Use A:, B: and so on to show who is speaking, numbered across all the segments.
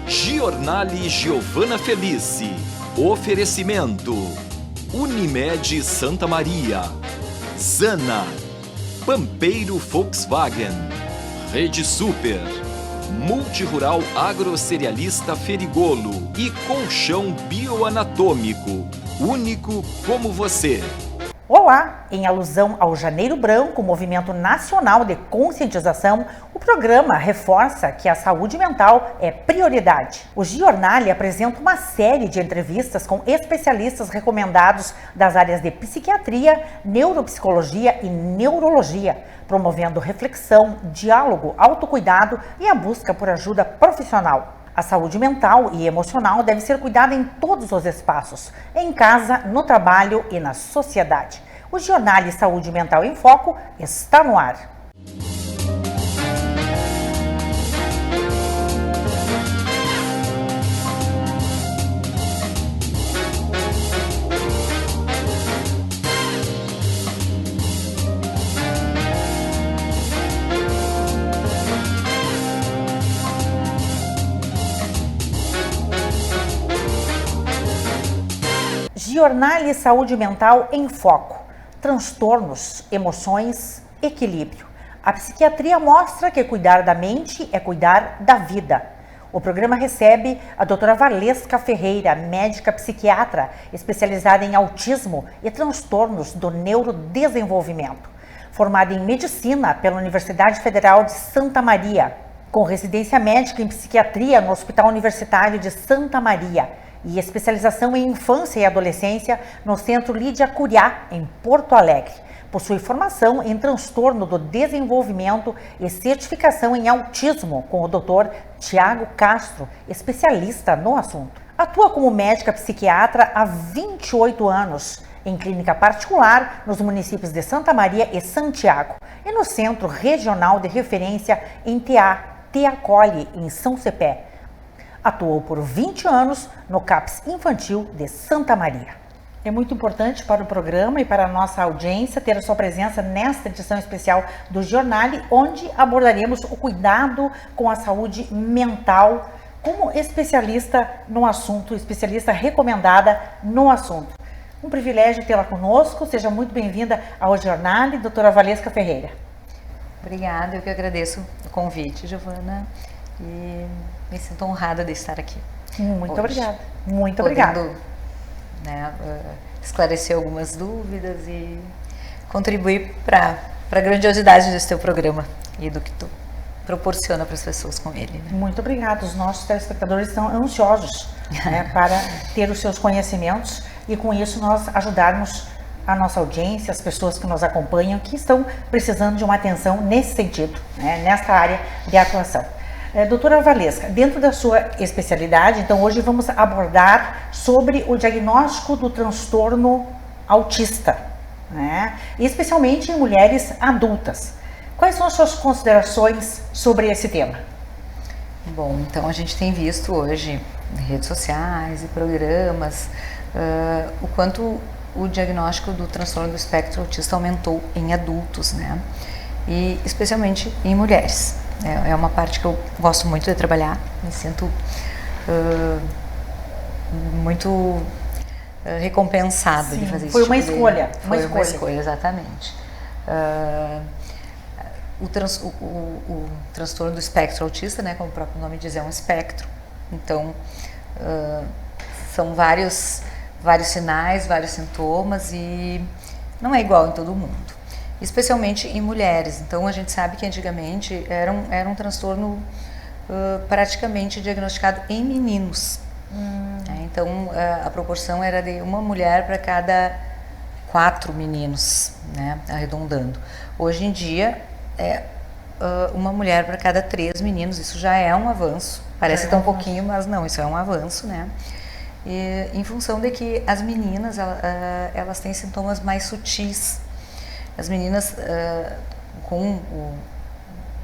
A: Giornale Giovana Felice. Oferecimento: Unimed Santa Maria, Zana, Pampeiro Volkswagen, Rede Super, Multirural Agrocerealista Ferigolo e Colchão Bioanatômico, único como você.
B: Olá! Em alusão ao Janeiro Branco, movimento nacional de conscientização, o programa reforça que a saúde mental é prioridade. O Giornale apresenta uma série de entrevistas com especialistas recomendados das áreas de psiquiatria, neuropsicologia e neurologia, promovendo reflexão, diálogo, autocuidado e a busca por ajuda profissional. A saúde mental e emocional deve ser cuidada em todos os espaços, em casa, no trabalho e na sociedade. O Giornale Saúde Mental em Foco está no ar. Giornale Saúde Mental em Foco. Transtornos, emoções, equilíbrio. A psiquiatria mostra que cuidar da mente é cuidar da vida. O programa recebe a doutora Valesca Ferreira, médica psiquiatra, especializada em autismo e transtornos do neurodesenvolvimento. Formada em medicina pela Universidade Federal de Santa Maria, com residência médica em psiquiatria no Hospital Universitário de Santa Maria e especialização em infância e adolescência no Centro Lídia Curiá, em Porto Alegre. Possui formação em transtorno do desenvolvimento e certificação em autismo com o Dr. Tiago Castro, especialista no assunto. Atua como médica psiquiatra há 28 anos, em clínica particular nos municípios de Santa Maria e Santiago, e no Centro Regional de Referência em Te Acolhe, em São Cepé. Atuou por 20 anos no CAPS Infantil de Santa Maria. É muito importante para o programa e para a nossa audiência ter a sua presença nesta edição especial do Giornale, onde abordaremos o cuidado com a saúde mental como especialista no assunto, especialista recomendada no assunto. Um privilégio tê-la conosco, seja muito bem-vinda ao Giornale, doutora Valesca Ferreira.
C: Obrigada, eu que agradeço o convite, Giovana, e me sinto honrada de estar aqui.
B: Muito
C: hoje,
B: obrigada. Muito obrigada.
C: Né, esclarecer algumas dúvidas e contribuir para a grandiosidade desse teu programa e do que tu proporciona para as pessoas com ele. Né?
B: Muito obrigada. Os nossos telespectadores estão ansiosos para ter os seus conhecimentos e com isso nós ajudarmos a nossa audiência, as pessoas que nos acompanham, que estão precisando de uma atenção nesse sentido, nesta área de atuação. Doutora Valesca, dentro da sua especialidade, então hoje vamos abordar sobre o diagnóstico do transtorno autista, e especialmente em mulheres adultas. Quais são as suas considerações sobre esse tema?
C: Bom, então a gente tem visto hoje em redes sociais e programas o quanto o diagnóstico do transtorno do espectro autista aumentou em adultos, e especialmente em mulheres. É uma parte que eu gosto muito de trabalhar, me sinto muito recompensada de fazer isso.
B: Foi uma escolha.
C: Foi uma escolha, exatamente. O transtorno do espectro autista, como o próprio nome diz, é um espectro. Então, são vários sinais, vários sintomas e não é igual em todo mundo. Especialmente em mulheres. Então a gente sabe que antigamente era um transtorno praticamente diagnosticado em meninos. Então a proporção era de uma mulher para cada 4 meninos, arredondando. Hoje em dia é uma mulher para cada 3 meninos. Isso já é um avanço. Parece tão pouquinho, mas não, isso é um avanço, E, em função de que as meninas elas têm sintomas mais sutis. As meninas com o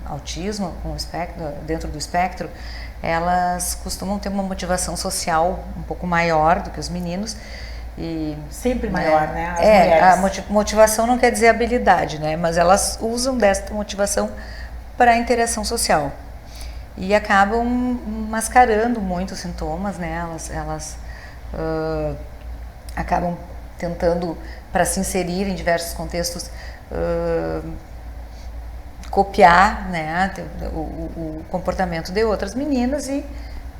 C: autismo, com o espectro, dentro do espectro, elas costumam ter uma motivação social um pouco maior do que os meninos.
B: E, sempre maior, As mulheres.
C: A motivação não quer dizer habilidade, Mas elas usam desta motivação para a interação social. e acabam mascarando muito os sintomas, né? Elas acabam tentando, para se inserir em diversos contextos, copiar, né, o comportamento de outras meninas, e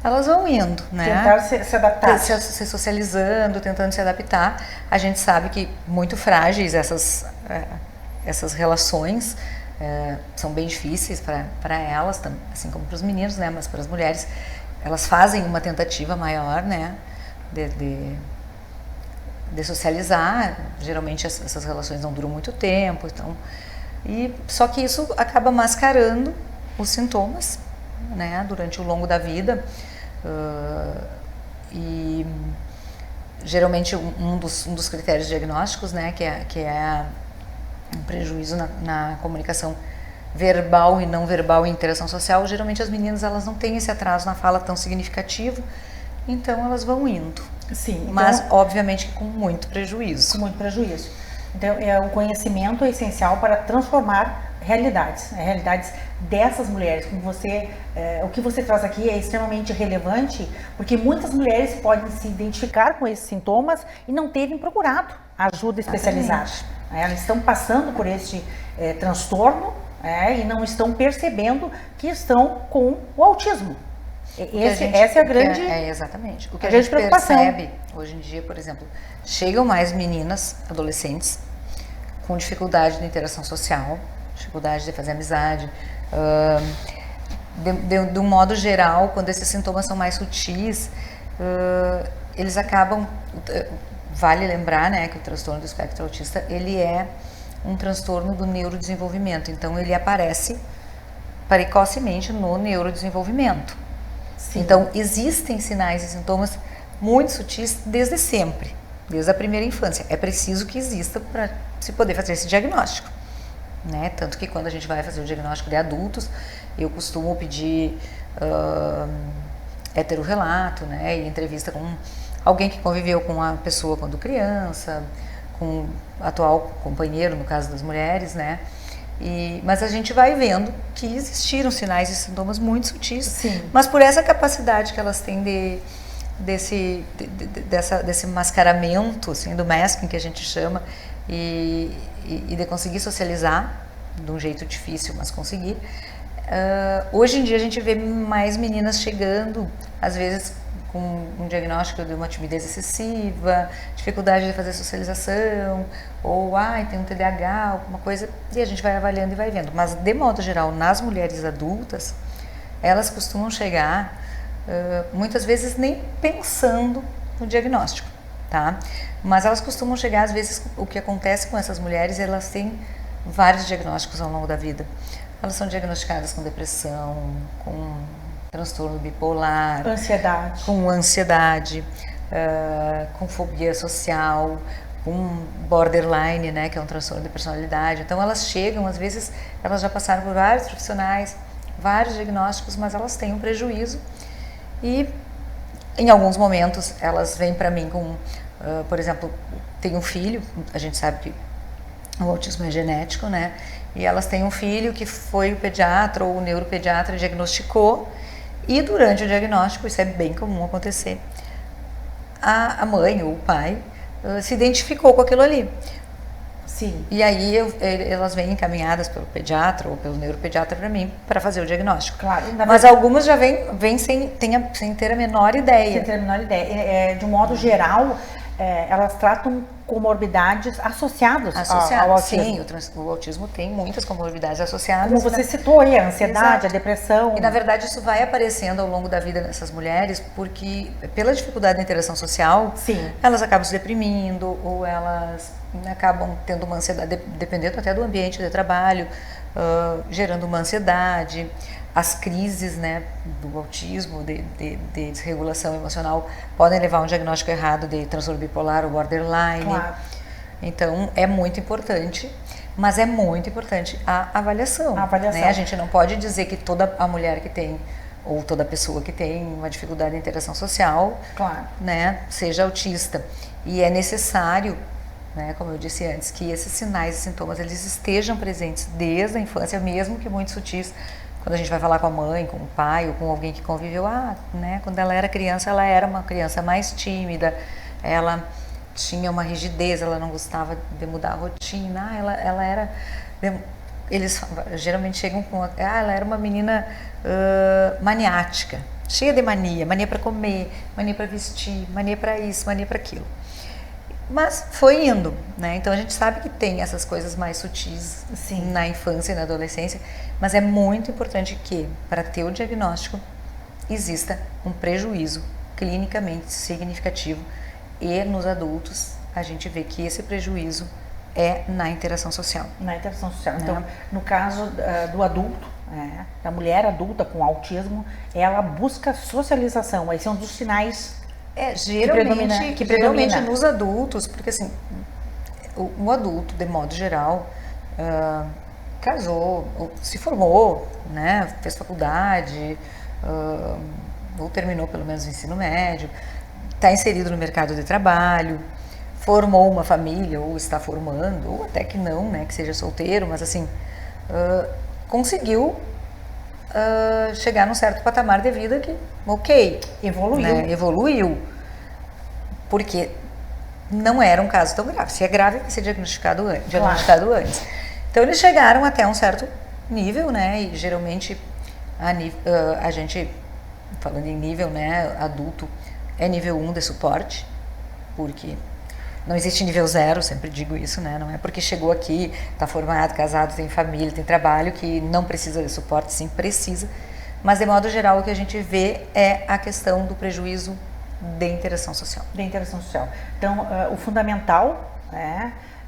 C: elas vão indo, né?
B: Tentar se adaptar.
C: Se socializando, tentando se adaptar. A gente sabe que muito frágeis essas relações, são bem difíceis para elas, assim como para os meninos, né? Mas para as mulheres, elas fazem uma tentativa maior, né? De socializar. Geralmente essas relações não duram muito tempo, então... só que isso acaba mascarando os sintomas, né, durante o longo da vida, e geralmente um dos critérios diagnósticos, né, que é um prejuízo na comunicação verbal e não verbal e interação social. Geralmente as meninas, elas não têm esse atraso na fala tão significativo, então elas vão indo.
B: Sim, então,
C: mas obviamente com muito prejuízo.
B: Com muito prejuízo. Então, o conhecimento é essencial para transformar realidades dessas mulheres. Como o que você traz aqui é extremamente relevante, porque muitas mulheres podem se identificar com esses sintomas e não terem procurado ajuda especializada. Elas estão passando por este transtorno e não estão percebendo que estão com o autismo. Essa é a grande
C: exatamente. O que a gente percebe hoje em dia, por exemplo, chegam mais meninas, adolescentes, com dificuldade de interação social, dificuldade de fazer amizade. De um modo geral, quando esses sintomas são mais sutis, eles acabam... Vale lembrar, né, que o transtorno do espectro autista, ele é um transtorno do neurodesenvolvimento. Então, ele aparece precocemente no neurodesenvolvimento. Sim. Então, existem sinais e sintomas muito sutis desde sempre, desde a primeira infância. É preciso que exista para se poder fazer esse diagnóstico, né? Tanto que quando a gente vai fazer o diagnóstico de adultos, eu costumo pedir heterorrelato, né? E entrevista com alguém que conviveu com a pessoa quando criança, com o atual companheiro, no caso das mulheres, né? Mas a gente vai vendo que existiram sinais e sintomas muito sutis. Sim. Mas por essa capacidade que elas têm desse mascaramento, assim, do masking, que a gente chama, e de conseguir socializar de um jeito difícil, mas conseguir. Hoje em dia a gente vê mais meninas chegando, às vezes com um diagnóstico de uma timidez excessiva, dificuldade de fazer socialização, ou tem um TDAH, alguma coisa, e a gente vai avaliando e vai vendo. Mas, de modo geral, nas mulheres adultas, elas costumam chegar, muitas vezes nem pensando no diagnóstico, tá? Mas elas costumam chegar, às vezes, o que acontece com essas mulheres, elas têm vários diagnósticos ao longo da vida. Elas são diagnosticadas com depressão, com transtorno bipolar, com ansiedade, com fobia social, com borderline, né, que é um transtorno de personalidade. Então elas chegam, às vezes, elas já passaram por vários profissionais, vários diagnósticos, mas elas têm um prejuízo e em alguns momentos elas vêm para mim com, por exemplo, tem um filho, a gente sabe que o autismo é genético, né, e elas têm um filho que foi o pediatra ou o neuropediatra diagnosticou. E durante o diagnóstico, isso é bem comum acontecer, a mãe ou o pai se identificou com aquilo ali. Sim. E aí elas vêm encaminhadas pelo pediatra ou pelo neuropediatra para mim para fazer o diagnóstico. Claro. Mas algumas já vêm sem ter a menor ideia.
B: Sem ter a menor ideia. De um modo geral, elas tratam comorbidades associadas ao autismo.
C: Sim, o autismo tem muitas comorbidades associadas.
B: Como você citou aí, a ansiedade, a depressão.
C: E na verdade isso vai aparecendo ao longo da vida dessas mulheres, porque pela dificuldade da interação social, sim, elas acabam se deprimindo, ou elas acabam tendo uma ansiedade, dependendo até do ambiente de trabalho, gerando uma ansiedade. As crises, né, do autismo, de desregulação emocional, podem levar a um diagnóstico errado de transtorno bipolar ou borderline. Claro. Então, é muito importante, mas é muito importante a avaliação. Né? A gente não pode dizer que toda a mulher que tem, ou toda pessoa que tem uma dificuldade de interação social, claro, né, seja autista. E é necessário, né, como eu disse antes, que esses sinais e sintomas eles estejam presentes desde a infância, mesmo que muito sutis, quando a gente vai falar com a mãe, com o pai ou com alguém que conviveu, né, quando ela era criança, ela era uma criança mais tímida, ela tinha uma rigidez, ela não gostava de mudar a rotina, ela era... Eles geralmente chegam com... ela era uma menina maniática, cheia de mania para comer, mania para vestir, mania para isso, mania para aquilo. Mas foi indo, né? Então a gente sabe que tem essas coisas mais sutis na infância e na adolescência, mas é muito importante que, para ter o diagnóstico, exista um prejuízo clinicamente significativo e nos adultos a gente vê que esse prejuízo é na interação social.
B: Na interação social. Então, no caso do adulto, da mulher adulta com autismo, ela busca socialização. Esse é um dos sinais
C: geralmente nos adultos, porque assim, o adulto, de modo geral, casou, ou se formou, né, fez faculdade, ou terminou pelo menos o ensino médio, está inserido no mercado de trabalho, formou uma família, ou está formando, ou até que não, né, que seja solteiro, mas assim, conseguiu chegar num certo patamar de vida que,
B: evoluiu.
C: Né, evoluiu, porque não era um caso tão grave. Se é grave, tem que ser diagnosticado antes. Então, eles chegaram até um certo nível, né, e geralmente a gente, falando em nível, né, adulto, é nível 1 de suporte, porque não existe nível 0, sempre digo isso, né? Não é porque chegou aqui, está formado, casado, tem família, tem trabalho, que não precisa de suporte, sim, precisa. Mas, de modo geral, o que a gente vê é a questão do prejuízo de interação social.
B: De interação social. Então, o fundamental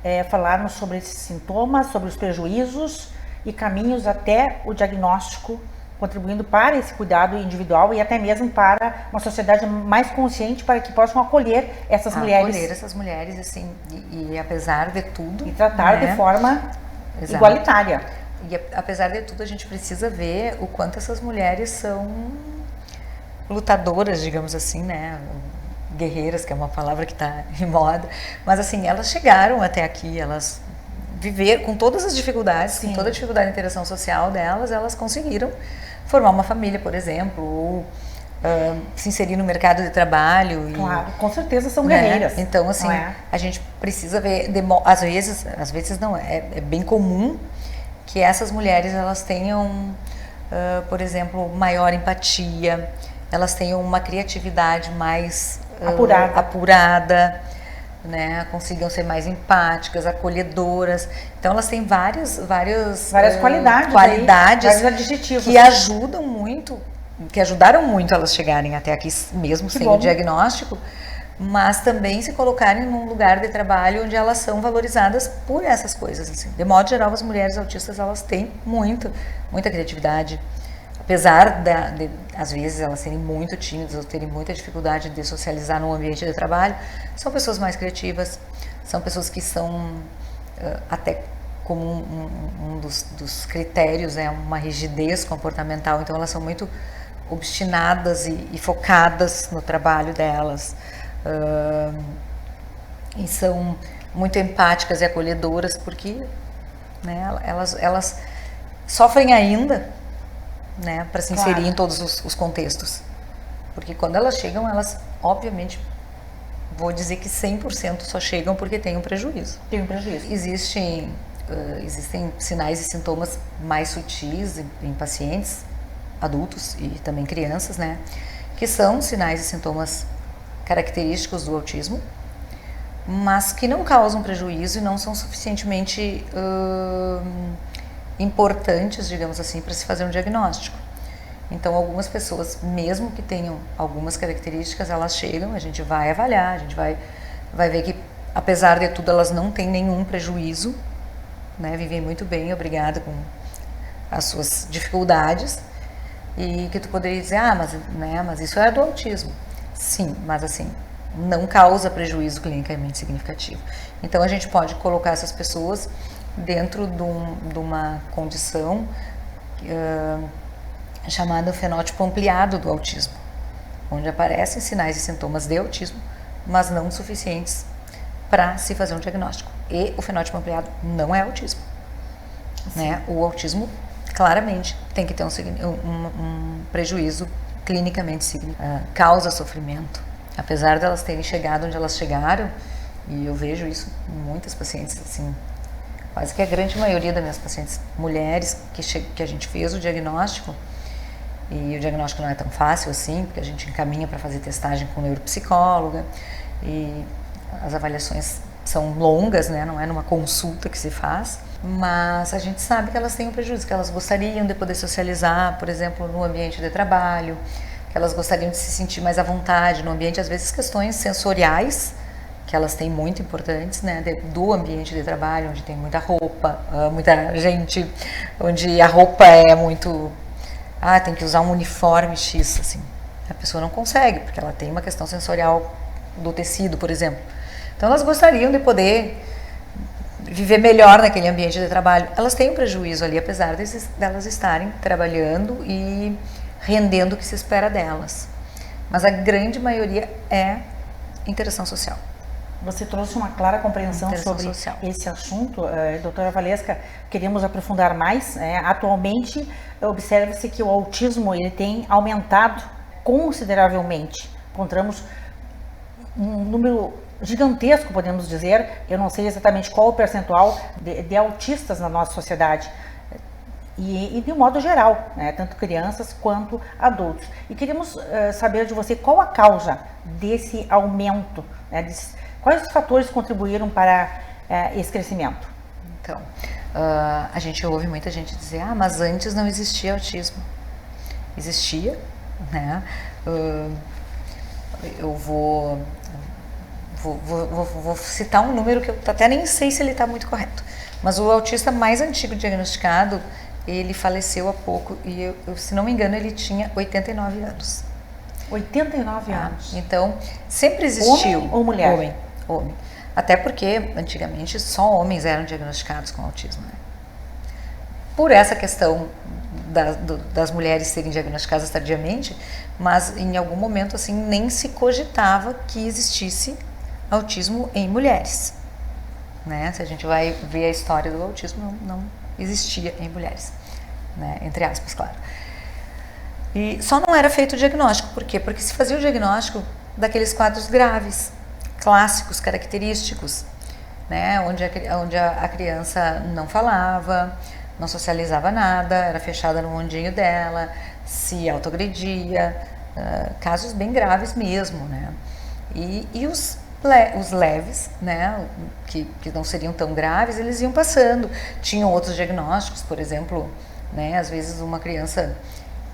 B: é falarmos sobre esses sintomas, sobre os prejuízos e caminhos até o diagnóstico, contribuindo para esse cuidado individual e até mesmo para uma sociedade mais consciente para que possam acolher essas mulheres.
C: Acolher essas mulheres, assim, e apesar de tudo...
B: E tratar, né, de forma igualitária.
C: E apesar de tudo, a gente precisa ver o quanto essas mulheres são lutadoras, digamos assim, né? Guerreiras, que é uma palavra que está em moda. Mas, assim, elas chegaram até aqui, elas viveram com todas as dificuldades, com toda a dificuldade de interação social delas, elas conseguiram formar uma família, por exemplo, ou se inserir no mercado de trabalho.
B: Claro, com certeza são guerreiras.
C: Então, assim, a gente precisa ver, às vezes não, é bem comum que essas mulheres, elas tenham, por exemplo, maior empatia, elas tenham uma criatividade mais apurada, né, consigam ser mais empáticas, acolhedoras. Então elas têm várias
B: qualidades, vários adjetivos
C: que ajudam muito, que ajudaram muito elas chegarem até aqui, mesmo sem o diagnóstico, mas também se colocarem num lugar de trabalho onde elas são valorizadas por essas coisas, assim. De modo geral, as mulheres autistas, elas têm muita criatividade. Apesar de, às vezes, elas serem muito tímidas ou terem muita dificuldade de socializar no ambiente de trabalho, são pessoas mais criativas, são pessoas que são, até como um dos critérios, uma rigidez comportamental, então elas são muito obstinadas e focadas no trabalho delas, e são muito empáticas e acolhedoras, porque, né, elas sofrem ainda, né, para se inserir em todos os contextos. Porque quando elas chegam, elas, obviamente, vou dizer que 100% só chegam porque tem um prejuízo.
B: Tem um prejuízo.
C: Existem sinais e sintomas mais sutis em pacientes adultos e também crianças, né, que são sinais e sintomas característicos do autismo, mas que não causam prejuízo e não são suficientemente importantes, digamos assim, para se fazer um diagnóstico. Então, algumas pessoas, mesmo que tenham algumas características, elas chegam, a gente vai avaliar, a gente vai ver que, apesar de tudo, elas não têm nenhum prejuízo, né, vivem muito bem, obrigada, com as suas dificuldades, e que tu poderia dizer, mas isso é do autismo. Sim, mas assim, não causa prejuízo clinicamente significativo. Então, a gente pode colocar essas pessoas dentro de uma condição chamada fenótipo ampliado do autismo, onde aparecem sinais e sintomas de autismo, mas não suficientes para se fazer um diagnóstico. E o fenótipo ampliado não é autismo, né? O autismo claramente tem que ter um prejuízo clinicamente significativo. Causa sofrimento. Apesar de elas terem chegado onde elas chegaram, e eu vejo isso em muitas pacientes, assim, quase que a grande maioria das minhas pacientes mulheres que a gente fez o diagnóstico, e o diagnóstico não é tão fácil assim, porque a gente encaminha para fazer testagem com neuropsicóloga, e as avaliações são longas, né? Não é numa consulta que se faz, mas a gente sabe que elas têm um prejuízo, que elas gostariam de poder socializar, por exemplo, no ambiente de trabalho, que elas gostariam de se sentir mais à vontade no ambiente, às vezes questões sensoriais, que elas têm muito importantes, né, do ambiente de trabalho, onde tem muita roupa, muita gente, onde a roupa é muito, tem que usar um uniforme X, assim, a pessoa não consegue, porque ela tem uma questão sensorial do tecido, por exemplo. Então elas gostariam de poder viver melhor naquele ambiente de trabalho. Elas têm um prejuízo ali, apesar delas estarem trabalhando e rendendo o que se espera delas. Mas a grande maioria é interação social.
B: Você trouxe uma clara compreensão sobre esse assunto, doutora Valesca. Queríamos aprofundar mais. Atualmente, observa-se que o autismo ele tem aumentado consideravelmente. Encontramos um número gigantesco, podemos dizer. Eu não sei exatamente qual o percentual de autistas na nossa sociedade. E de um modo geral, né, tanto crianças quanto adultos. E queríamos saber de você qual a causa desse aumento, né, quais os fatores contribuíram para esse crescimento?
C: Então, a gente ouve muita gente dizer, mas antes não existia autismo. Existia, né? Eu vou citar um número que eu até nem sei se ele está muito correto, mas o autista mais antigo diagnosticado, ele faleceu há pouco e, se não me engano, ele tinha 89 anos.
B: 89 anos?
C: Então, sempre existiu.
B: Homem ou mulher?
C: Homem. Até porque, antigamente, só homens eram diagnosticados com autismo. Né? Por essa questão das mulheres serem diagnosticadas tardiamente, mas em algum momento, assim, nem se cogitava que existisse autismo em mulheres. Né? Se a gente vai ver a história do autismo, não existia em mulheres, né? Entre aspas, claro. E só não era feito o diagnóstico, por quê? Porque se fazia o diagnóstico daqueles quadros graves, clássicos, característicos, né? Onde a criança não falava, não socializava nada, era fechada no mundinho dela, se autoagredia, casos bem graves mesmo, né? E os leves, né, que não seriam tão graves, eles iam passando. Tinham outros diagnósticos, por exemplo, né, às vezes uma criança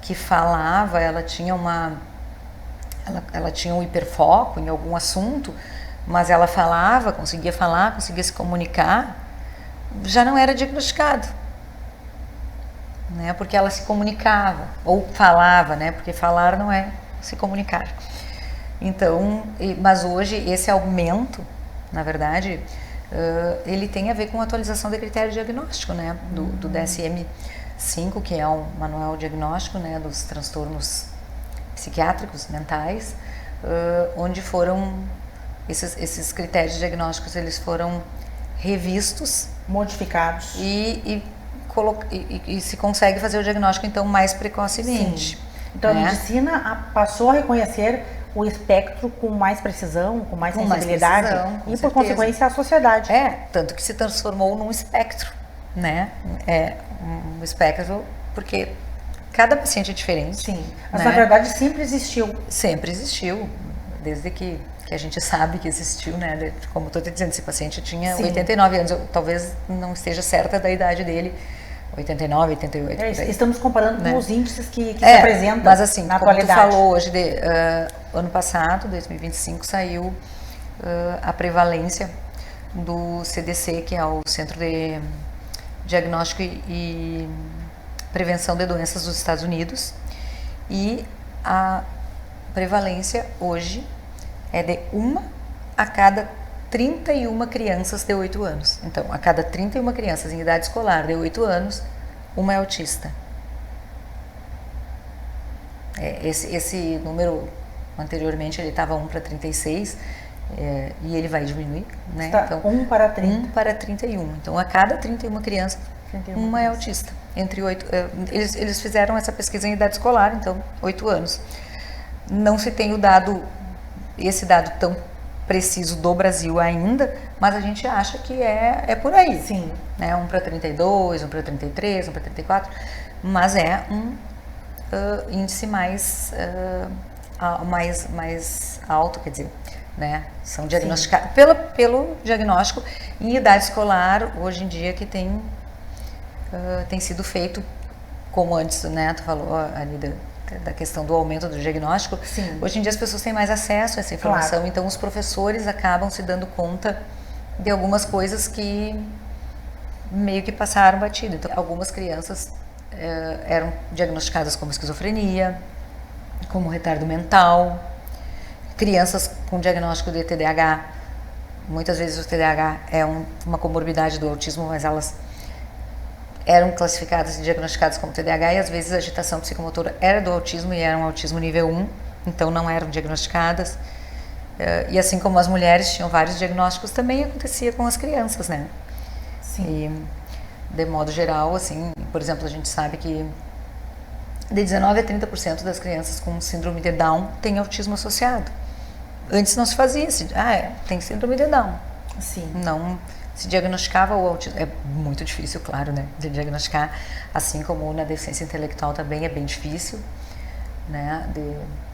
C: que falava, ela tinha um hiperfoco em algum assunto, mas ela falava, conseguia se comunicar, já não era diagnosticado, né, porque ela se comunicava, ou falava, né, porque falar não é se comunicar. Então, mas hoje esse aumento, na verdade, ele tem a ver com a atualização de critério diagnóstico, né, do DSM-5, que é um manual diagnóstico, né, dos transtornos psiquiátricos, mentais, onde foram esses critérios diagnósticos, eles foram revistos,
B: modificados
C: e se consegue fazer o diagnóstico então mais precocemente.
B: Sim. Então, né? A medicina passou a reconhecer o espectro com mais precisão, com mais sensibilidade, e por consequência a sociedade.
C: Tanto que se transformou num espectro, né? Um espectro, porque cada paciente é diferente.
B: Sim, mas
C: né?
B: Na verdade sempre existiu.
C: Sempre existiu, desde que a gente sabe que existiu, né? Como estou te dizendo, esse paciente tinha 89 anos, talvez não esteja certa da idade dele, 89, 88.
B: Estamos comparando com os índices que se apresentam
C: mas assim,
B: na
C: como
B: atualidade.
C: tu falou hoje, ano passado, 2025, saiu a prevalência do CDC, que é o Centro de Diagnóstico e Prevenção de Doenças dos Estados Unidos, e a prevalência hoje é de 1 a cada 31 crianças de 8 anos. Então, a cada 31 crianças em idade escolar de 8 anos, uma é autista. Esse número, anteriormente, ele estava 1 para 36, e ele vai diminuir, né?
B: Está
C: então,
B: 1 para 30.
C: 1 para 31. Então, a cada 31 crianças, uma é autista. Entre 8, eles fizeram essa pesquisa em idade escolar, então 8 anos. Não se tem esse dado tão preciso do Brasil ainda, mas a gente acha que é por aí.
B: Sim.
C: Né? 1 para 32, 1 para 33, 1 para 34, mas é um índice mais alto, quer dizer, né? São diagnosticados pelo diagnóstico em idade escolar, hoje em dia, que tem sido feito, como antes, né, tu falou ali da questão do aumento do diagnóstico.
B: Sim.
C: Hoje em dia as pessoas têm mais acesso a essa informação, claro. Então os professores acabam se dando conta de algumas coisas que meio que passaram batido. Então, algumas crianças eram diagnosticadas como esquizofrenia, como retardo mental, crianças com diagnóstico de TDAH, muitas vezes o TDAH é uma comorbidade do autismo, mas elas eram classificadas e diagnosticadas como TDAH, e às vezes a agitação psicomotora era do autismo e era um autismo nível 1, então não eram diagnosticadas. E assim como as mulheres tinham vários diagnósticos, também acontecia com as crianças, né?
B: Sim.
C: E, de modo geral, assim, por exemplo, a gente sabe que de 19% a 30% das crianças com síndrome de Down têm autismo associado. Antes não se fazia isso, tem síndrome de Down.
B: Sim.
C: Não se diagnosticava o autismo. É muito difícil, claro, né, de diagnosticar, assim como na deficiência intelectual também é bem difícil, né,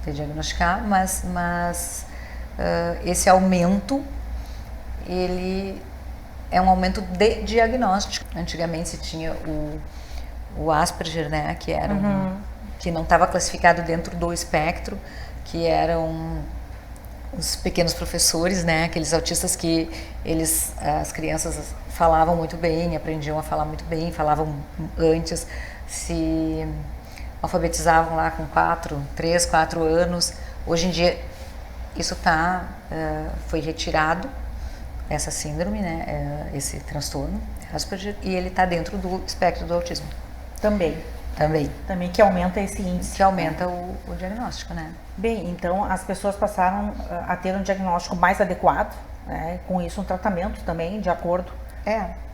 C: de diagnosticar, mas esse aumento, ele é um aumento de diagnóstico. Antigamente se tinha o Asperger, né, que era que não estava classificado dentro do espectro, que eram os pequenos professores, né, aqueles autistas que as crianças falavam muito bem, aprendiam a falar muito bem, falavam antes, se alfabetizavam lá com 3, 4 anos. Hoje em dia isso foi retirado, essa síndrome, né, esse transtorno Asperger, e ele está dentro do espectro do autismo.
B: Também, que aumenta esse índice.
C: Que aumenta o diagnóstico, né?
B: Bem, então as pessoas passaram a ter um diagnóstico mais adequado, né? Com isso um tratamento também de acordo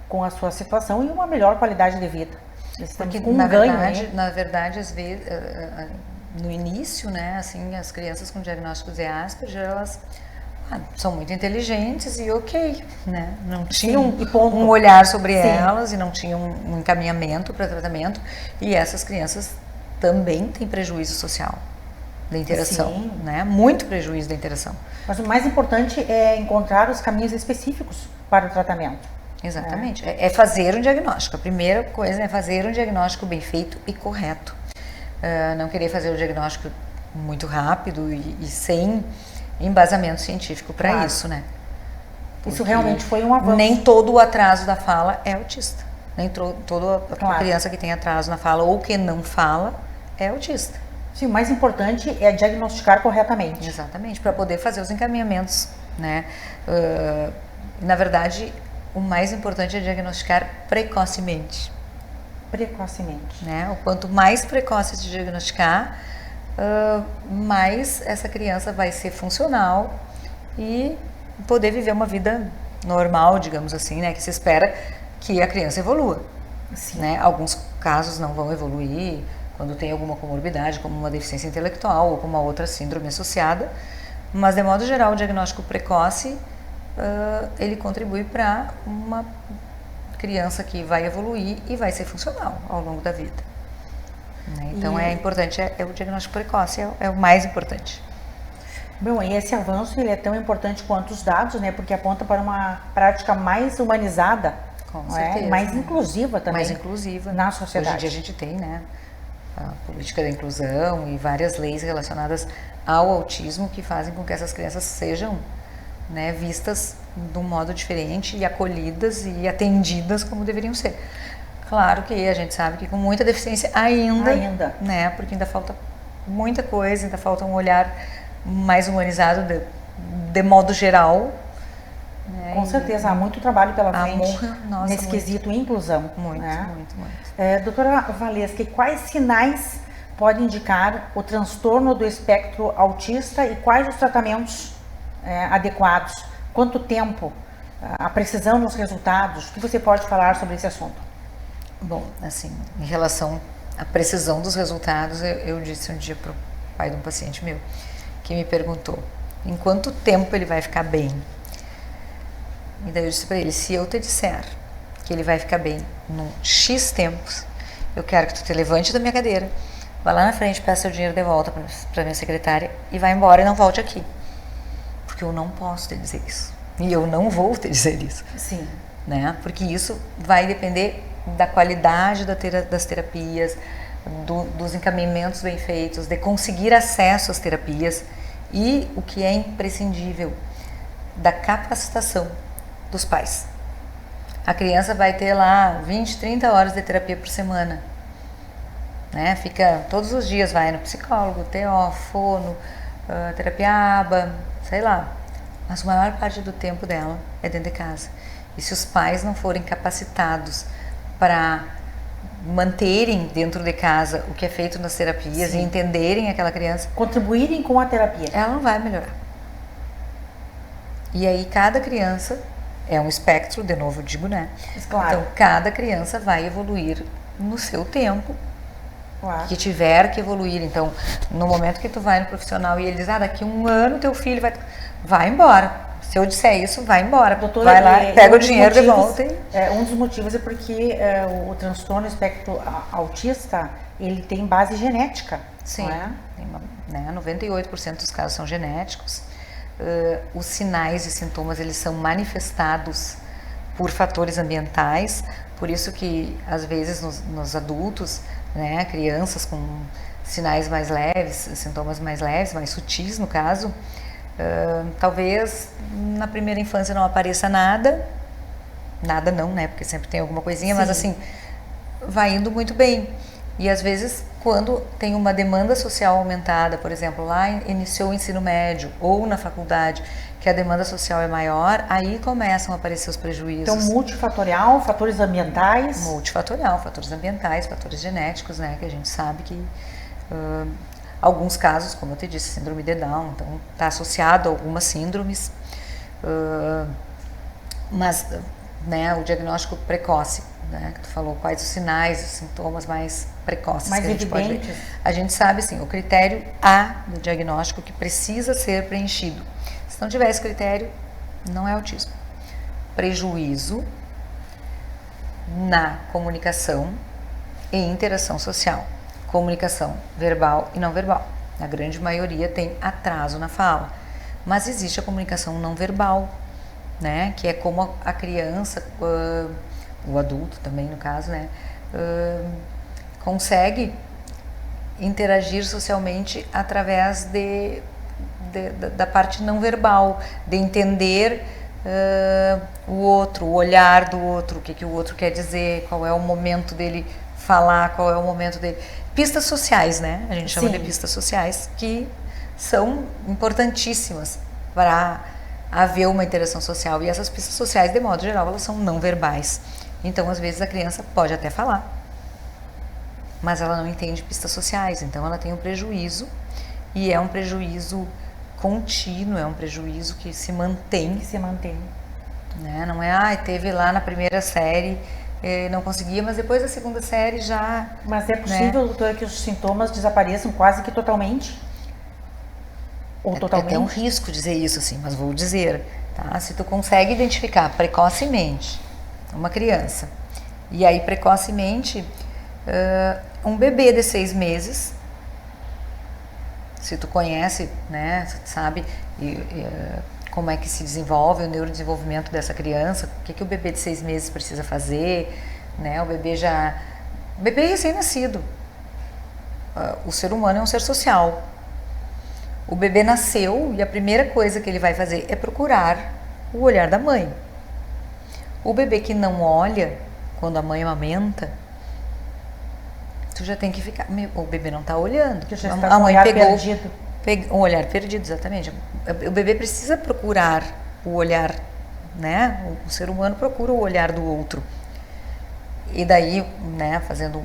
B: com a sua situação e uma melhor qualidade de vida.
C: Porque na verdade, às vezes, no início, né, assim, as crianças com diagnósticos de Asperger, elas são muito inteligentes e né? Não tinham um olhar sobre elas e não tinham um encaminhamento para tratamento, e essas crianças também têm prejuízo social da interação, né? Muito prejuízo da interação.
B: Mas o mais importante é encontrar os caminhos específicos para o tratamento.
C: Exatamente, é fazer um diagnóstico. A primeira coisa é fazer um diagnóstico bem feito e correto. Não querer fazer o diagnóstico muito rápido e sem embasamento científico para isso, né? Porque
B: isso realmente foi um avanço.
C: Nem todo o atraso da fala é autista. Nem toda criança que tem atraso na fala ou que não fala é autista.
B: Sim, o mais importante é diagnosticar corretamente.
C: Exatamente, para poder fazer os encaminhamentos, né? Na verdade, o mais importante é diagnosticar precocemente.
B: Precocemente.
C: Né? O quanto mais precoce se diagnosticar, mais essa criança vai ser funcional e poder viver uma vida normal, digamos assim, né? Que se espera que a criança evolua. Né? Alguns casos não vão evoluir quando tem alguma comorbidade, como uma deficiência intelectual ou com uma outra síndrome associada, mas de modo geral o diagnóstico precoce ele contribui para uma criança que vai evoluir e vai ser funcional ao longo da vida. Né? Então é importante, o diagnóstico precoce é o mais importante.
B: Bom, e esse avanço ele é tão importante quanto os dados, né? Porque aponta para uma prática mais humanizada,
C: com certeza,
B: mais inclusiva também,
C: mais inclusiva
B: na sociedade.
C: Hoje em dia a gente tem, né, a política da inclusão e várias leis relacionadas ao autismo que fazem com que essas crianças sejam, né, vistas de um modo diferente e acolhidas e atendidas como deveriam ser. Claro que a gente sabe que com muita deficiência ainda, né, porque ainda falta muita coisa, ainda falta um olhar mais humanizado de modo geral. Né?
B: Com certeza, há muito trabalho pela frente nesse quesito inclusão.
C: Muito,
B: né?
C: muito.
B: Doutora Valeschi, quais sinais podem indicar o transtorno do espectro autista e quais os tratamentos adequados? Quanto tempo? A precisão nos resultados? O que você pode falar sobre esse assunto?
C: Bom, assim, em relação à precisão dos resultados, eu disse um dia para o pai de um paciente meu, que me perguntou em quanto tempo ele vai ficar bem. E daí eu disse para ele, se eu te disser que ele vai ficar bem num X tempos, eu quero que tu te levante da minha cadeira, vá lá na frente, peça seu dinheiro de volta para minha secretária e vá embora e não volte aqui. Porque eu não posso te dizer isso. E eu não vou te dizer isso.
B: Sim.
C: Né? Porque isso vai depender da qualidade das terapias, dos encaminhamentos bem feitos, de conseguir acesso às terapias e, o que é imprescindível, da capacitação dos pais. A criança vai ter lá 20, 30 horas de terapia por semana. Né? Fica todos os dias, vai no psicólogo, TO, fono, terapia ABA, sei lá. Mas a maior parte do tempo dela é dentro de casa. E se os pais não forem capacitados para manterem dentro de casa o que é feito nas terapias, sim, e entenderem aquela criança,
B: contribuírem com a terapia,
C: ela não vai melhorar. E aí cada criança é um espectro, de novo digo, né?
B: Claro.
C: Então cada criança vai evoluir no seu tempo,
B: claro,
C: que tiver que evoluir. Então no momento que tu vai no profissional e ele diz, daqui 1 ano teu filho vai embora. Se eu disser isso, vai embora. Doutora, vai lá, pega o dinheiro de volta.
B: Um dos motivos é porque o transtorno espectro autista, ele tem base genética.
C: Sim, né? 98% dos casos são genéticos. Os sinais e sintomas, eles são manifestados por fatores ambientais. Por isso que, às vezes, nos adultos, né, crianças com sinais mais leves, sintomas mais leves, mais sutis no caso, talvez na primeira infância não apareça nada não, né, porque sempre tem alguma coisinha, sim, mas assim, vai indo muito bem. E às vezes, quando tem uma demanda social aumentada, por exemplo, lá iniciou o ensino médio ou na faculdade, que a demanda social é maior, aí começam a aparecer os prejuízos.
B: Então, multifatorial, fatores ambientais?
C: Multifatorial, fatores ambientais, fatores genéticos, né, que a gente sabe que alguns casos, como eu te disse, síndrome de Down, então está associado a algumas síndromes, mas, né, o diagnóstico precoce, né, que tu falou, quais os sinais, os sintomas mais precoces
B: mais
C: que a gente
B: evidentes.
C: Pode ver. A gente sabe, sim, o critério A do diagnóstico que precisa ser preenchido. Se não tiver esse critério, não é autismo. Prejuízo na comunicação e interação social. Comunicação verbal e não verbal. A grande maioria tem atraso na fala. Mas existe a comunicação não verbal, né? Que é como a criança, o adulto também no caso, né? Consegue interagir socialmente através da parte não verbal, de entender o outro, o olhar do outro, o que o outro quer dizer, qual é o momento dele falar, qual é o momento dele. Pistas sociais, né? A gente chama, sim, de pistas sociais, que são importantíssimas para haver uma interação social. E essas pistas sociais, de modo geral, elas são não verbais. Então, às vezes, a criança pode até falar, mas ela não entende pistas sociais. Então, ela tem um prejuízo, e é um prejuízo contínuo, é um prejuízo que se mantém. Né? Não é, teve lá na primeira série, não conseguia, mas depois da segunda série já...
B: Mas é possível, né, doutora, que os sintomas desapareçam quase que totalmente? Ou totalmente?
C: É um risco dizer isso, assim, mas vou dizer, tá? Se tu consegue identificar precocemente uma criança, e aí precocemente um bebê de 6 meses, se tu conhece, né, sabe como é que se desenvolve o neurodesenvolvimento dessa criança, o que o bebê de 6 meses precisa fazer, né? O bebê recém-nascido. O ser humano é um ser social. O bebê nasceu e a primeira coisa que ele vai fazer é procurar o olhar da mãe. O bebê que não olha quando a mãe amamenta, tu já tem que ficar, o bebê não está olhando.
B: Que já está com o olhar perdido.
C: Um olhar perdido, exatamente. O bebê precisa procurar o olhar, né? O ser humano procura o olhar do outro. E daí, né, fazendo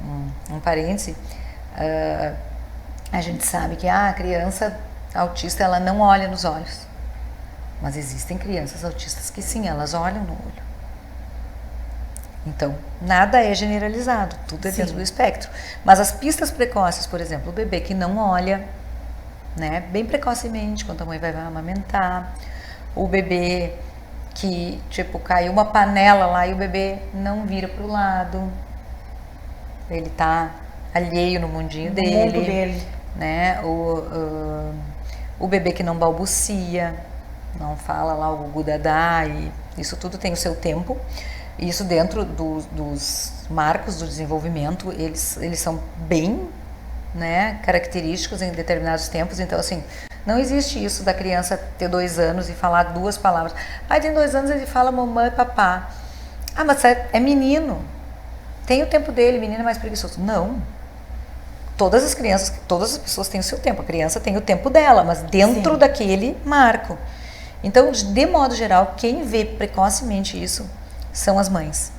C: um parêntese, a gente sabe que a criança autista, ela não olha nos olhos. Mas existem crianças autistas que sim, elas olham no olho. Então, nada é generalizado, tudo é dentro do espectro. Mas as pistas precoces, por exemplo, o bebê que não olha, né, bem precocemente, quando a mãe vai amamentar, o bebê que, tipo, caiu uma panela lá e o bebê não vira pro lado, ele tá alheio no mundinho dele, né, o bebê que não balbucia, não fala lá o gugu dadá, e isso tudo tem o seu tempo. Isso dentro dos marcos do desenvolvimento, eles são bem, né, característicos em determinados tempos. Então, assim, não existe isso da criança ter 2 anos e falar 2 palavras. Ah, tem 2 anos ele fala mamãe e papá. Ah, mas é menino. Tem o tempo dele, menino é mais preguiçoso. Não. Todas as crianças, todas as pessoas têm o seu tempo. A criança tem o tempo dela, mas dentro daquele marco. Então, de modo geral, quem vê precocemente isso são as mães.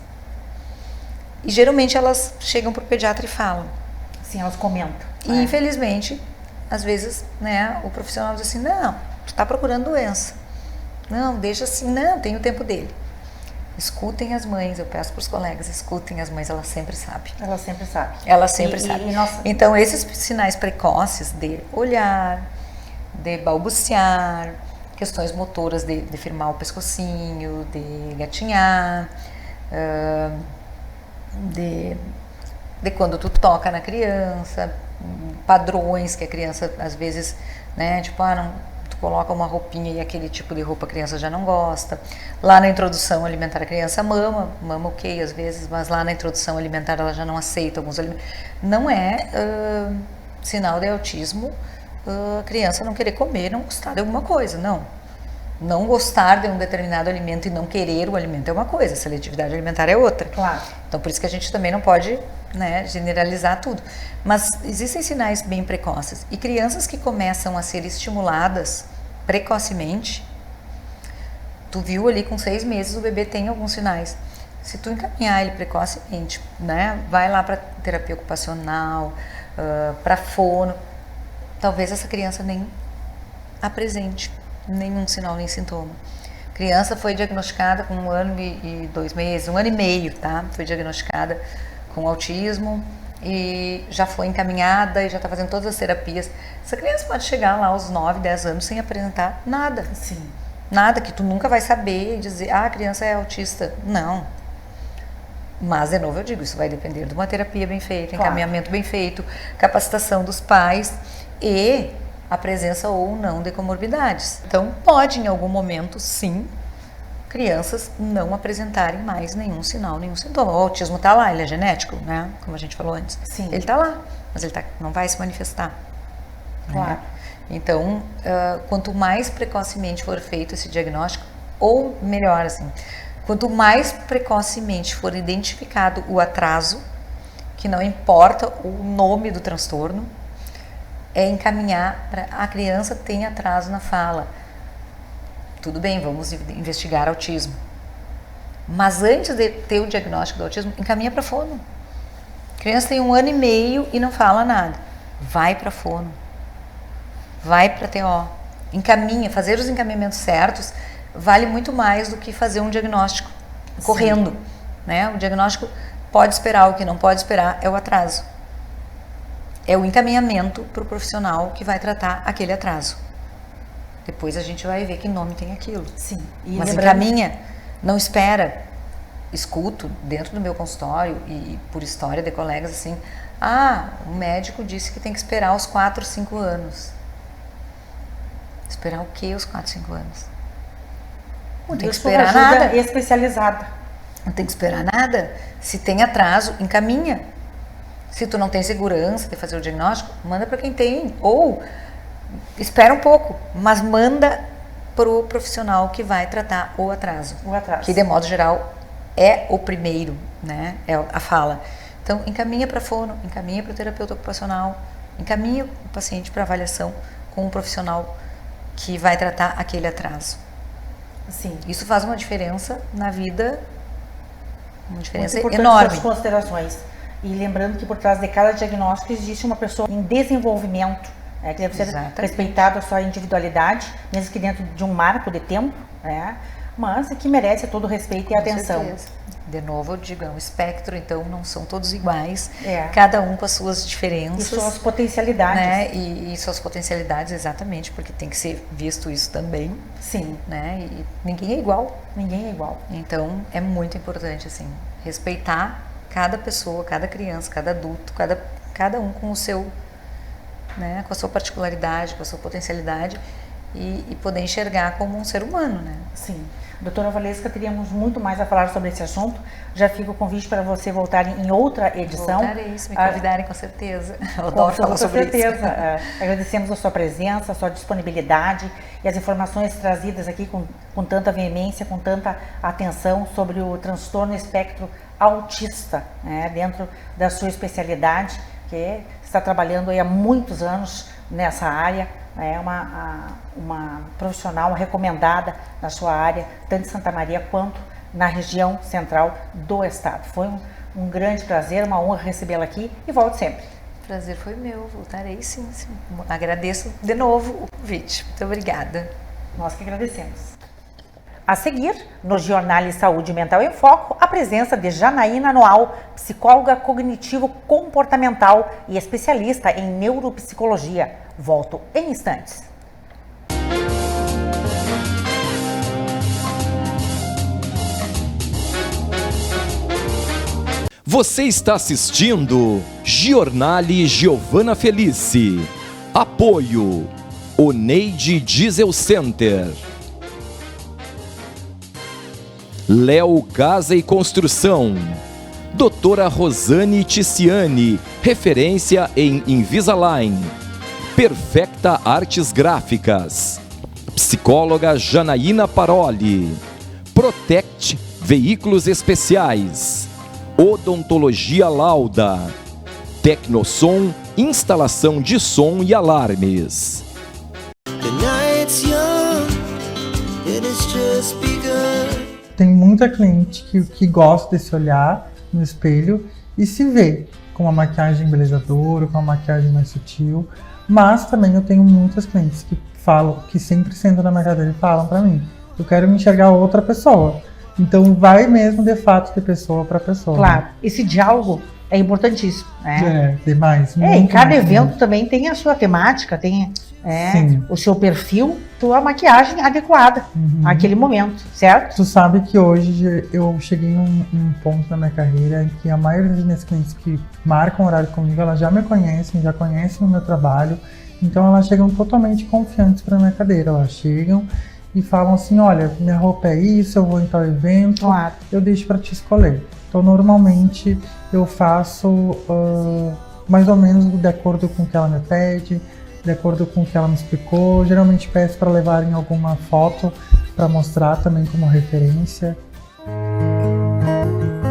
C: E geralmente elas chegam pro pediatra e falam.
B: Sim, elas comentam.
C: E infelizmente, às vezes, né, o profissional diz assim, não, tu tá procurando doença. Não, deixa assim, não, tem o tempo dele. Escutem as mães, eu peço para os colegas, escutem as mães, elas sempre sabem.
B: Elas sempre sabem.
C: Elas sempre sabem. Então, esses sinais precoces de olhar, de balbuciar, questões motoras de firmar o pescocinho, de gatinhar, de quando tu toca na criança, padrões que a criança às vezes, né, tipo, não, tu coloca uma roupinha e aquele tipo de roupa a criança já não gosta. Lá na introdução alimentar a criança mama ok às vezes, mas lá na introdução alimentar ela já não aceita alguns alimentos. Não é sinal de autismo a criança não querer comer, não gostar de alguma coisa, não. Não gostar de um determinado alimento e não querer o alimento é uma coisa, seletividade alimentar é outra.
B: Claro.
C: Então, por isso que a gente também não pode, né, generalizar tudo. Mas existem sinais bem precoces. E crianças que começam a ser estimuladas precocemente, tu viu ali com 6 meses o bebê tem alguns sinais. Se tu encaminhar ele precocemente, né, vai lá para terapia ocupacional, para fono, talvez essa criança nem apresente nenhum sinal nem sintoma. A criança foi diagnosticada com 1 ano e 2 meses, 1 ano e meio, tá? Foi diagnosticada com autismo e já foi encaminhada e já está fazendo todas as terapias. Essa criança pode chegar lá aos 9, 10 anos sem apresentar nada.
B: Sim.
C: Nada, que tu nunca vai saber e dizer, a criança é autista. Não. Mas, de novo, eu digo, isso vai depender de uma terapia bem feita, encaminhamento bem feito, capacitação dos pais e a presença ou não de comorbidades. Então, pode em algum momento, sim, crianças não apresentarem mais nenhum sinal, nenhum sintoma. O autismo está lá, ele é genético, né? Como a gente falou antes.
B: Sim.
C: Ele está lá, mas ele não vai se manifestar.
B: Claro.
C: Né? Então, quanto mais precocemente for feito esse diagnóstico, ou melhor, assim, quanto mais precocemente for identificado o atraso, que não importa o nome do transtorno, é encaminhar para a criança tem atraso na fala. Tudo bem, vamos investigar autismo. Mas antes de ter o diagnóstico do autismo, encaminha para fono. A criança tem 1 ano e meio e não fala nada. Vai para fono. Vai para TO. Encaminha, fazer os encaminhamentos certos vale muito mais do que fazer um diagnóstico correndo. Né? O diagnóstico pode esperar, o que não pode esperar é o atraso. É o encaminhamento para o profissional que vai tratar aquele atraso. Depois a gente vai ver que nome tem aquilo.
B: Sim.
C: Mas encaminha, não espera. Escuto dentro do meu consultório e por história de colegas assim, o médico disse que tem que esperar os 4, 5 anos. Esperar o quê os 4, 5 anos? Não tem que esperar nada.
B: Especializada.
C: Não tem que esperar nada. Se tem atraso, encaminha. Se tu não tem segurança de fazer o diagnóstico, manda para quem tem. Ou espera um pouco, mas manda para o profissional que vai tratar o atraso.
B: O atraso.
C: Que, de modo geral, é o primeiro, né? É a fala. Então, encaminha para fono, encaminha para o terapeuta ocupacional, encaminha o paciente para avaliação com um profissional que vai tratar aquele atraso.
B: Sim.
C: Isso faz uma diferença na vida, uma diferença
B: muito
C: enorme.
B: As considerações. E lembrando que por trás de cada diagnóstico existe uma pessoa em desenvolvimento, né, que deve ser respeitada a sua individualidade, mesmo que dentro de um marco de tempo, né, mas que merece todo o respeito e atenção.
C: Certeza. De novo, eu digo, é um espectro, então não são todos iguais,
B: É.
C: cada um com as suas diferenças.
B: E suas potencialidades.
C: Né? E suas potencialidades, exatamente, porque tem que ser visto isso também.
B: Sim.
C: Né? E ninguém é igual.
B: Ninguém é igual.
C: Então, é muito importante, assim, respeitar cada pessoa, cada criança, cada adulto, cada um com o seu, né, com a sua particularidade, com a sua potencialidade e poder enxergar como um ser humano, né?
B: Sim. Doutora Valesca, teríamos muito mais a falar sobre esse assunto. Já fica o convite para você voltar em outra edição.
C: Voltarei, se me convidarem, com certeza. Eu adoro falar sobre isso. Com certeza.
B: Agradecemos a sua presença, a sua disponibilidade e as informações trazidas aqui com tanta veemência, com tanta atenção sobre o transtorno espectro autista, né, dentro da sua especialidade, que está trabalhando aí há muitos anos nessa área. É uma profissional recomendada na sua área, tanto em Santa Maria quanto na região central do estado. Foi um grande prazer, uma honra recebê-la aqui e volte sempre.
C: O prazer foi meu, voltarei sim. Agradeço de novo o convite. Muito obrigada.
B: Nós que agradecemos. A seguir, no Jornal Saúde Mental em Foco, a presença de Janaína Noal, psicóloga cognitivo-comportamental e especialista em neuropsicologia. Volto em instantes.
A: Você está assistindo Giornale Giovana Felice. Apoio Oneide Diesel Center. Léo Casa e Construção. Doutora Rosane Ticiani, referência em Invisalign. Perfecta Artes Gráficas. Psicóloga Janaína Paroli. Protect Veículos Especiais. Odontologia Lauda. Tecnosom, instalação de som e alarmes.
D: Tem muita cliente que gosta desse olhar no espelho e se vê com uma maquiagem embelezadora, com uma maquiagem mais sutil. Mas também eu tenho muitas clientes que falam, que sempre sentam na minha cadeira e falam pra mim: eu quero me enxergar outra pessoa. Então vai mesmo de fato de pessoa para pessoa.
B: Claro, esse diálogo é importantíssimo, né?
D: É, demais.
B: Em cada evento também tem a sua temática, tem o seu perfil, sua maquiagem adequada àquele momento, certo?
D: Tu sabe que hoje eu cheguei em um ponto na minha carreira em que a maioria das minhas clientes que marcam horário comigo, elas já me conhecem, já conhecem o meu trabalho, então elas chegam totalmente confiantes para minha cadeira. Elas chegam e falam assim: olha, minha roupa é isso, eu vou em tal evento,
B: claro,
D: eu deixo para te escolher. Então normalmente eu faço mais ou menos de acordo com o que ela me pede, de acordo com o que ela me explicou. Geralmente peço para levarem alguma foto para mostrar também como referência.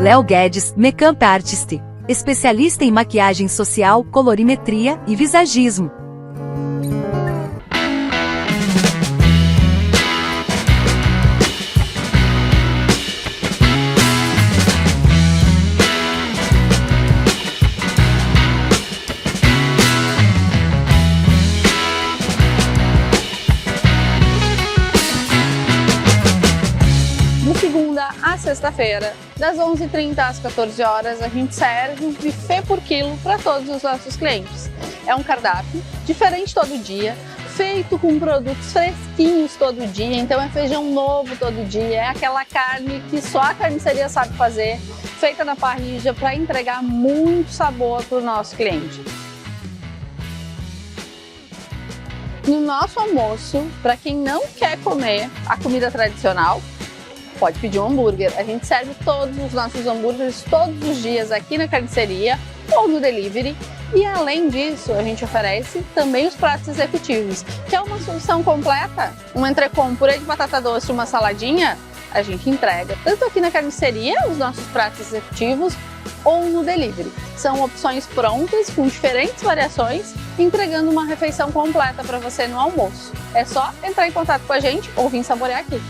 E: Léo Guedes, Makeup Artist, especialista em maquiagem social, colorimetria e visagismo.
F: Sexta-feira, das 11h30 às 14 horas, a gente serve um buffet por quilo para todos os nossos clientes. É um cardápio diferente todo dia, feito com produtos fresquinhos todo dia, então é feijão novo todo dia, é aquela carne que só a carniceria sabe fazer, feita na parrilla para entregar muito sabor para o nosso cliente. No nosso almoço, para quem não quer comer a comida tradicional, pode pedir um hambúrguer. A gente serve todos os nossos hambúrgueres todos os dias aqui na carniceria ou no delivery. E além disso, a gente oferece também os pratos executivos, que é uma solução completa. Um entrecô, um purê de batata doce e uma saladinha, a gente entrega tanto aqui na carniceria, os nossos pratos executivos, ou no delivery. São opções prontas, com diferentes variações, entregando uma refeição completa para você no almoço. É só entrar em contato com a gente ou vir saborear aqui.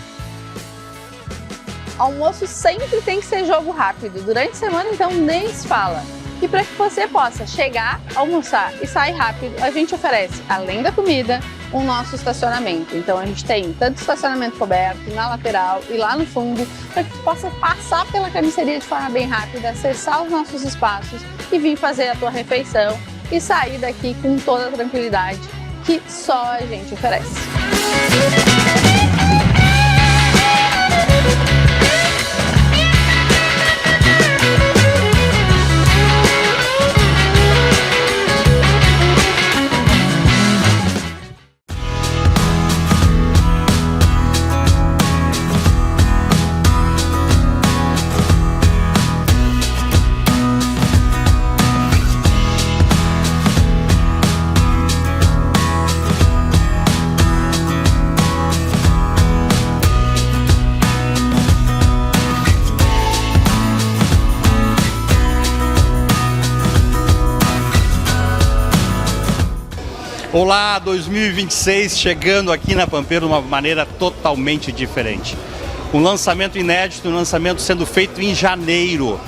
F: Almoço sempre tem que ser jogo rápido, durante a semana então nem se fala. E para que você possa chegar, almoçar e sair rápido, a gente oferece, além da comida, o nosso estacionamento. Então a gente tem tanto estacionamento coberto, na lateral e lá no fundo, para que tu possa passar pela carniceria de forma bem rápida, acessar os nossos espaços e vir fazer a tua refeição e sair daqui com toda a tranquilidade que só a gente oferece.
G: Olá, 2026 chegando aqui na Pampeiro de uma maneira totalmente diferente. Um lançamento inédito, um lançamento sendo feito em janeiro.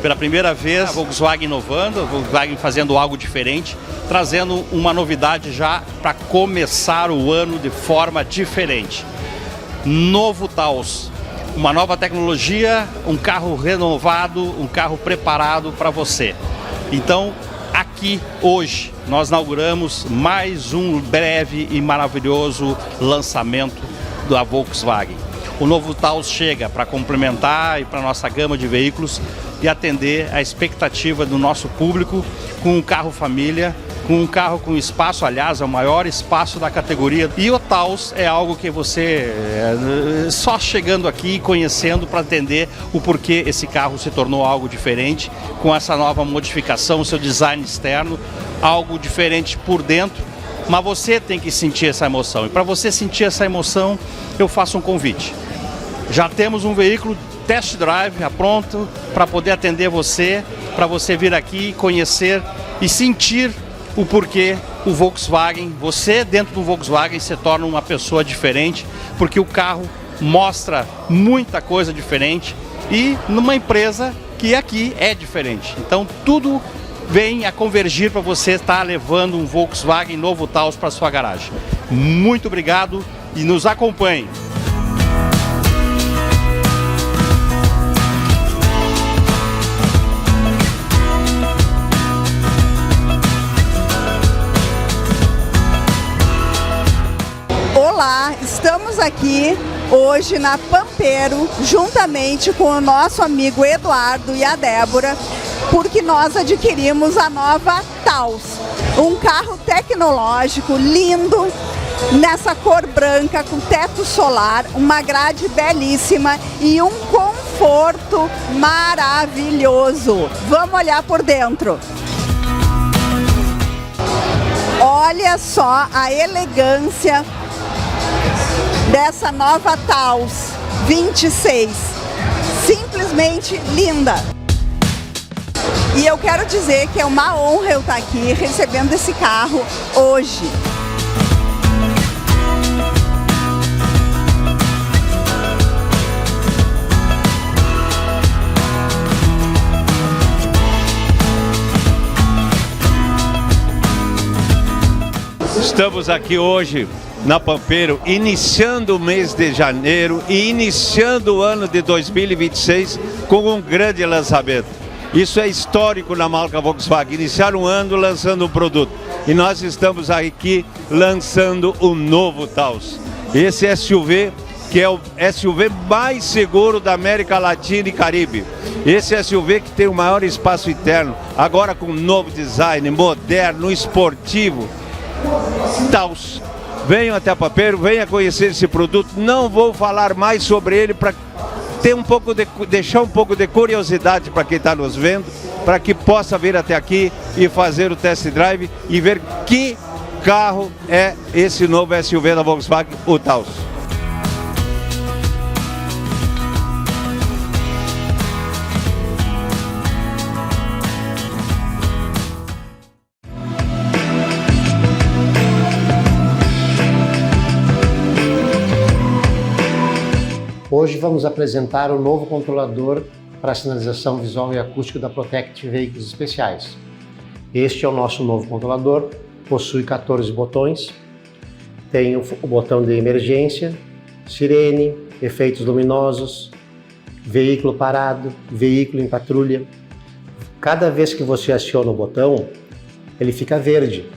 G: Pela primeira vez, a Volkswagen inovando, a Volkswagen fazendo algo diferente, trazendo uma novidade já para começar o ano de forma diferente. Novo Taos, uma nova tecnologia, um carro renovado, um carro preparado para você. Então, aqui hoje nós inauguramos mais um breve e maravilhoso lançamento da Volkswagen. O novo Taos chega para complementar e para a nossa gama de veículos e atender a expectativa do nosso público com um carro família, com um carro com espaço, aliás, é o maior espaço da categoria. E o Taos é algo que você, só chegando aqui e conhecendo para entender o porquê esse carro se tornou algo diferente, com essa nova modificação, seu design externo, algo diferente por dentro, mas você tem que sentir essa emoção. E para você sentir essa emoção, eu faço um convite. Já temos um veículo test drive pronto para poder atender você, para você vir aqui conhecer e sentir o porquê o Volkswagen, você dentro do Volkswagen se torna uma pessoa diferente, porque o carro mostra muita coisa diferente e numa empresa que aqui é diferente. Então tudo vem a convergir para você estar levando um Volkswagen novo Taos para sua garagem. Muito obrigado e nos acompanhe.
H: Olá, estamos aqui hoje na Pampeiro, juntamente com o nosso amigo Eduardo e a Débora, porque nós adquirimos a nova Taos, um carro tecnológico lindo, nessa cor branca, com teto solar, uma grade belíssima e um conforto maravilhoso. Vamos olhar por dentro. Olha só a elegância dessa nova Taos 26, simplesmente linda. E eu quero dizer que é uma honra eu estar aqui recebendo esse carro hoje.
I: Estamos aqui hoje na Pampeiro, iniciando o mês de janeiro e iniciando o ano de 2026 com um grande lançamento. Isso é histórico na marca Volkswagen, iniciar um ano lançando um produto. E nós estamos aqui lançando o novo Taos. Esse SUV, que é o SUV mais seguro da América Latina e Caribe. Esse SUV que tem o maior espaço interno, agora com um novo design, moderno, esportivo. Taos. Venham até a Pampeiro, venham conhecer esse produto. Não vou falar mais sobre ele para ter deixar um pouco de curiosidade para quem está nos vendo, para que possa vir até aqui e fazer o test drive e ver que carro é esse novo SUV da Volkswagen, o Taos.
J: Hoje vamos apresentar o novo controlador para sinalização visual e acústica da Protect Veículos Especiais. Este é o nosso novo controlador, possui 14 botões tem o botão de emergência, sirene, efeitos luminosos, veículo parado, veículo em patrulha. Cada vez que você aciona o botão, ele fica verde.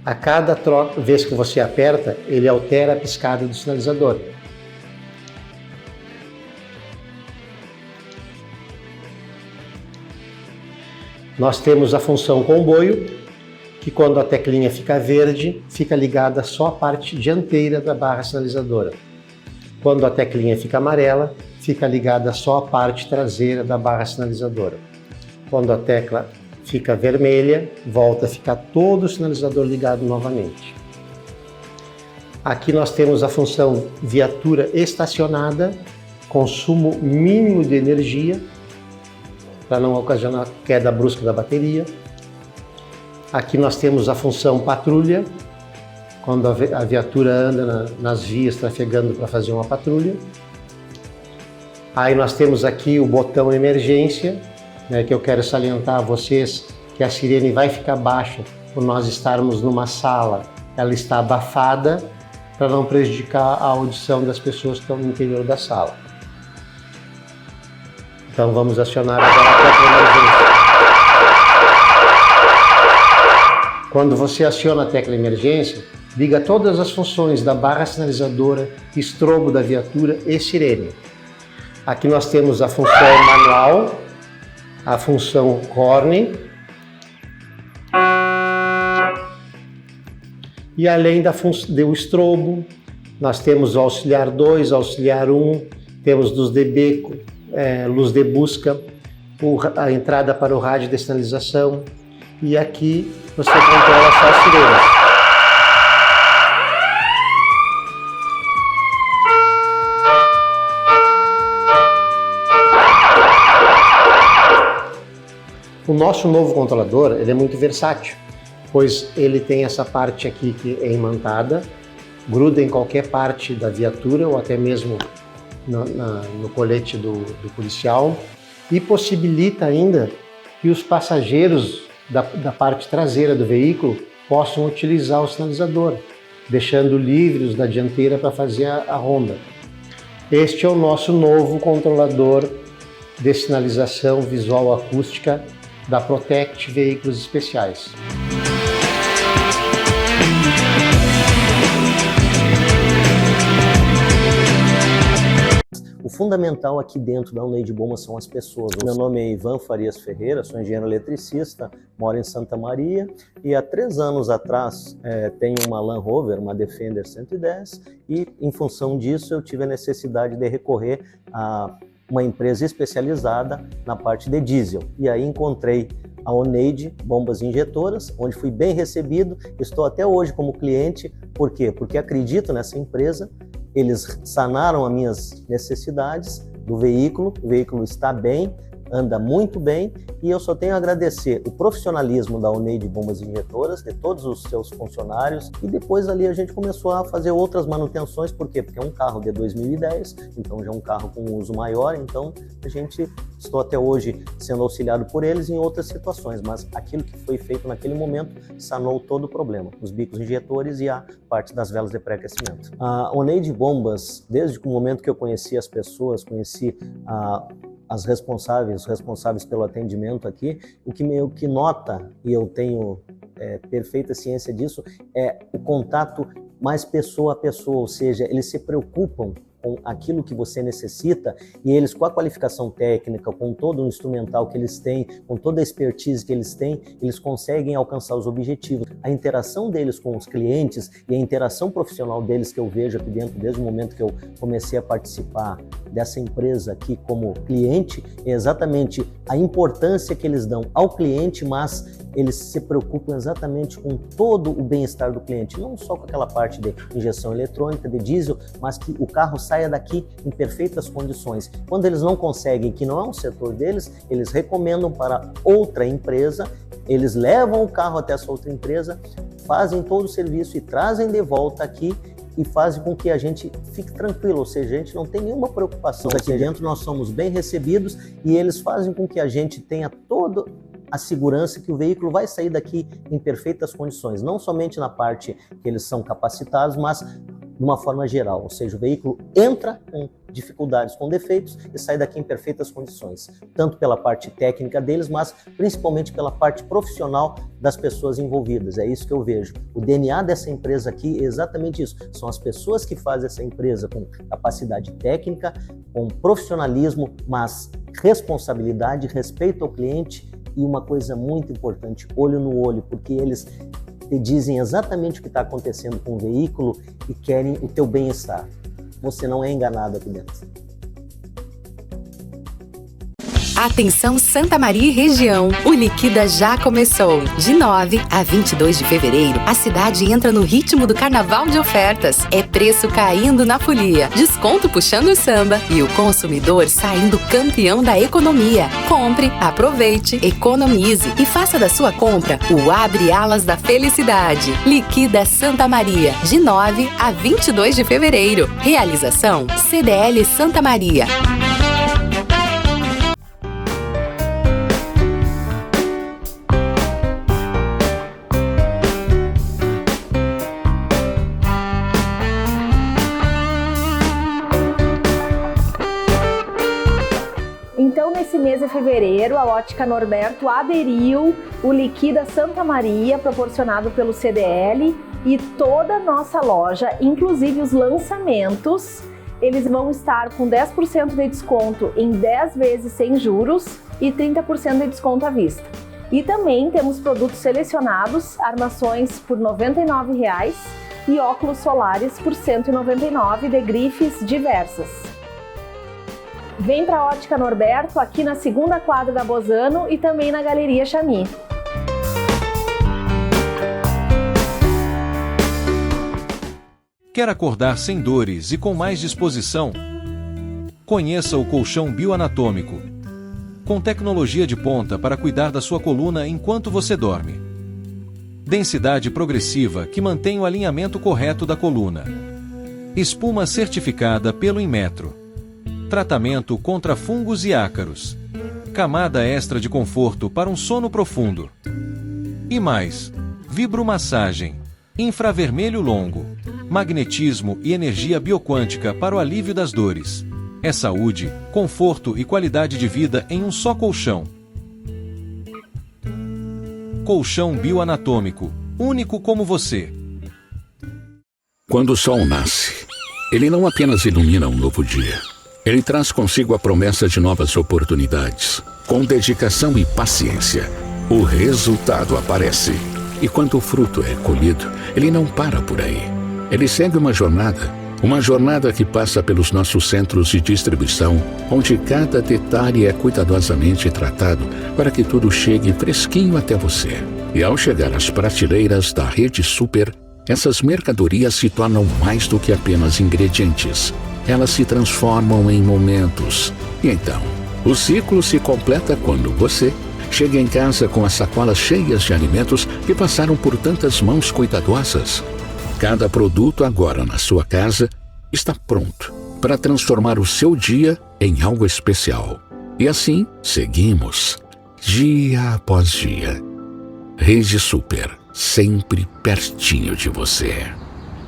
J: A cada vez que você aperta, ele altera a piscada do sinalizador. Nós temos a função comboio, que quando a teclinha fica verde, fica ligada só a parte dianteira da barra sinalizadora. Quando a teclinha fica amarela, fica ligada só a parte traseira da barra sinalizadora. Quando a tecla fica vermelha, volta a ficar todo o sinalizador ligado novamente. Aqui nós temos a função viatura estacionada, consumo mínimo de energia, para não ocasionar queda brusca da bateria. Aqui nós temos a função patrulha, quando a viatura anda nas vias trafegando para fazer uma patrulha. Aí nós temos aqui o botão emergência, né, que eu quero salientar a vocês que a sirene vai ficar baixa por nós estarmos numa sala, ela está abafada para não prejudicar a audição das pessoas que estão no interior da sala. Então vamos acionar agora a tecla emergência. Quando você aciona a tecla emergência, liga todas as funções da barra sinalizadora, estrobo da viatura e sirene. Aqui nós temos a função manual, a função horn, e além do estrobo, nós temos o auxiliar 2, auxiliar 1, temos dos DB, luz de busca, a entrada para o rádio de sinalização, e aqui você controla só as sirenes. O nosso novo controlador, ele é muito versátil, pois ele tem essa parte aqui que é imantada, gruda em qualquer parte da viatura ou até mesmo no colete do policial, e possibilita ainda que os passageiros da parte traseira do veículo possam utilizar o sinalizador, deixando livres da dianteira para fazer a ronda. Este é o nosso novo controlador de sinalização visual acústica da Protect Veículos Especiais.
K: O fundamental aqui dentro da Oneide Bombas são as pessoas. Meu nome é Ivan Farias Ferreira, sou engenheiro eletricista, moro em Santa Maria e há 3 anos atrás tenho uma Land Rover, uma Defender 110, e em função disso eu tive a necessidade de recorrer a uma empresa especializada na parte de diesel. E aí encontrei a Oneide Bombas Injetoras, onde fui bem recebido, estou até hoje como cliente. Por quê? Porque acredito nessa empresa. Eles sanaram as minhas necessidades do veículo, o veículo está bem, anda muito bem, e eu só tenho a agradecer o profissionalismo da Oneide Bombas Injetoras, de todos os seus funcionários, e depois ali a gente começou a fazer outras manutenções. Por quê? Porque é um carro de 2010, então já é um carro com uso maior, então estou até hoje sendo auxiliado por eles em outras situações, mas aquilo que foi feito naquele momento sanou todo o problema, os bicos injetores e a parte das velas de pré-aquecimento. A Oneide Bombas, desde o momento que eu conheci as pessoas, conheci os responsáveis pelo atendimento aqui, o que nota, e eu tenho perfeita ciência disso, é o contato mais pessoa a pessoa, ou seja, eles se preocupam com aquilo que você necessita, e eles, com a qualificação técnica, com todo o instrumental que eles têm, com toda a expertise que eles têm, eles conseguem alcançar os objetivos. A interação deles com os clientes e a interação profissional deles que eu vejo aqui dentro, desde o momento que eu comecei a participar dessa empresa aqui como cliente, é exatamente a importância que eles dão ao cliente, mas eles se preocupam exatamente com todo o bem-estar do cliente, não só com aquela parte de injeção eletrônica, de diesel, mas que o carro saia daqui em perfeitas condições. Quando eles não conseguem, que não é um setor deles, eles recomendam para outra empresa, eles levam o carro até essa outra empresa, fazem todo o serviço e trazem de volta aqui e fazem com que a gente fique tranquilo, ou seja, a gente não tem nenhuma preocupação. Aqui dentro nós somos bem recebidos e eles fazem com que a gente tenha todo a segurança que o veículo vai sair daqui em perfeitas condições, não somente na parte que eles são capacitados, mas de uma forma geral, ou seja, o veículo entra com dificuldades, com defeitos e sai daqui em perfeitas condições, tanto pela parte técnica deles, mas principalmente pela parte profissional das pessoas envolvidas. É isso que eu vejo. O DNA dessa empresa aqui é exatamente isso. São as pessoas que fazem essa empresa com capacidade técnica, com profissionalismo, mas responsabilidade, respeito ao cliente e uma coisa muito importante, olho no olho, porque eles te dizem exatamente o que está acontecendo com o veículo e querem o teu bem-estar. Você não é enganado aqui dentro.
L: Atenção Santa Maria e região, o Liquida já começou. De 9 a 22 de fevereiro, a cidade entra no ritmo do carnaval de ofertas. É preço caindo na folia, desconto puxando o samba e o consumidor saindo campeão da economia. Compre, aproveite, economize e faça da sua compra o abre alas da felicidade. Liquida Santa Maria, de 9 a 22 de fevereiro. Realização CDL Santa Maria.
M: Nesse mês de fevereiro, a Ótica Norberto aderiu o Liquida Santa Maria, proporcionado pelo CDL, e toda a nossa loja, inclusive os lançamentos, eles vão estar com 10% de desconto em 10 vezes sem juros e 30% de desconto à vista. E também temos produtos selecionados, armações por R$ 99,00 e óculos solares por R$ 199,00 de grifes diversas. Vem para a Ótica Norberto, aqui na segunda quadra da Bozano e também na Galeria Chami.
A: Quer acordar sem dores e com mais disposição? Conheça o colchão bioanatômico, com tecnologia de ponta para cuidar da sua coluna enquanto você dorme. Densidade progressiva que mantém o alinhamento correto da coluna. Espuma certificada pelo Inmetro. Tratamento contra fungos e ácaros. Camada extra de conforto para um sono profundo. E mais, vibromassagem, infravermelho longo, magnetismo e energia bioquântica para o alívio das dores. É saúde, conforto e qualidade de vida em um só colchão. Colchão bioanatômico, único como você.
N: Quando o sol nasce, ele não apenas ilumina um novo dia. Ele traz consigo a promessa de novas oportunidades. Com dedicação e paciência, o resultado aparece. E quando o fruto é colhido, ele não para por aí. Ele segue uma jornada que passa pelos nossos centros de distribuição, onde cada detalhe é cuidadosamente tratado para que tudo chegue fresquinho até você. E ao chegar às prateleiras da Rede Super, essas mercadorias se tornam mais do que apenas ingredientes. Elas se transformam em momentos. E então, o ciclo se completa quando você chega em casa com as sacolas cheias de alimentos que passaram por tantas mãos cuidadosas. Cada produto agora na sua casa está pronto para transformar o seu dia em algo especial. E assim, seguimos, dia após dia. Rede Super, sempre pertinho de você.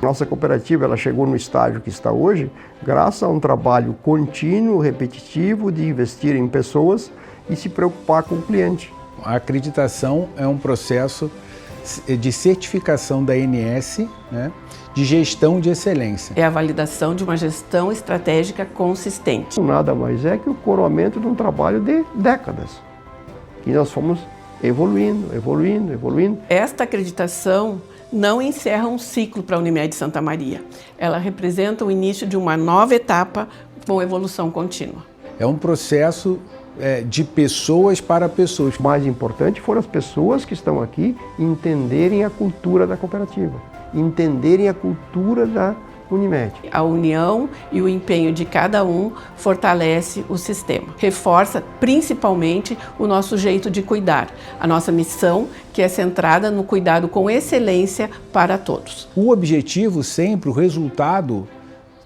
O: Nossa cooperativa ela chegou no estágio que está hoje graças a um trabalho contínuo, repetitivo de investir em pessoas e se preocupar com o cliente.
P: A acreditação é um processo de certificação da ANS, né, de gestão de excelência.
Q: É a validação de uma gestão estratégica consistente.
O: Nada mais é que o coroamento de um trabalho de décadas. E nós fomos evoluindo.
Q: Esta acreditação não encerra um ciclo para a Unimed Santa Maria. Ela representa o início de uma nova etapa com evolução contínua.
P: É um processo de pessoas para pessoas.
O: O mais importante foram as pessoas que estão aqui entenderem a cultura da cooperativa, entenderem a cultura da Unimed.
Q: A união e o empenho de cada um fortalece o sistema. Reforça principalmente o nosso jeito de cuidar, a nossa missão, que é centrada no cuidado com excelência para todos.
P: O objetivo sempre, o resultado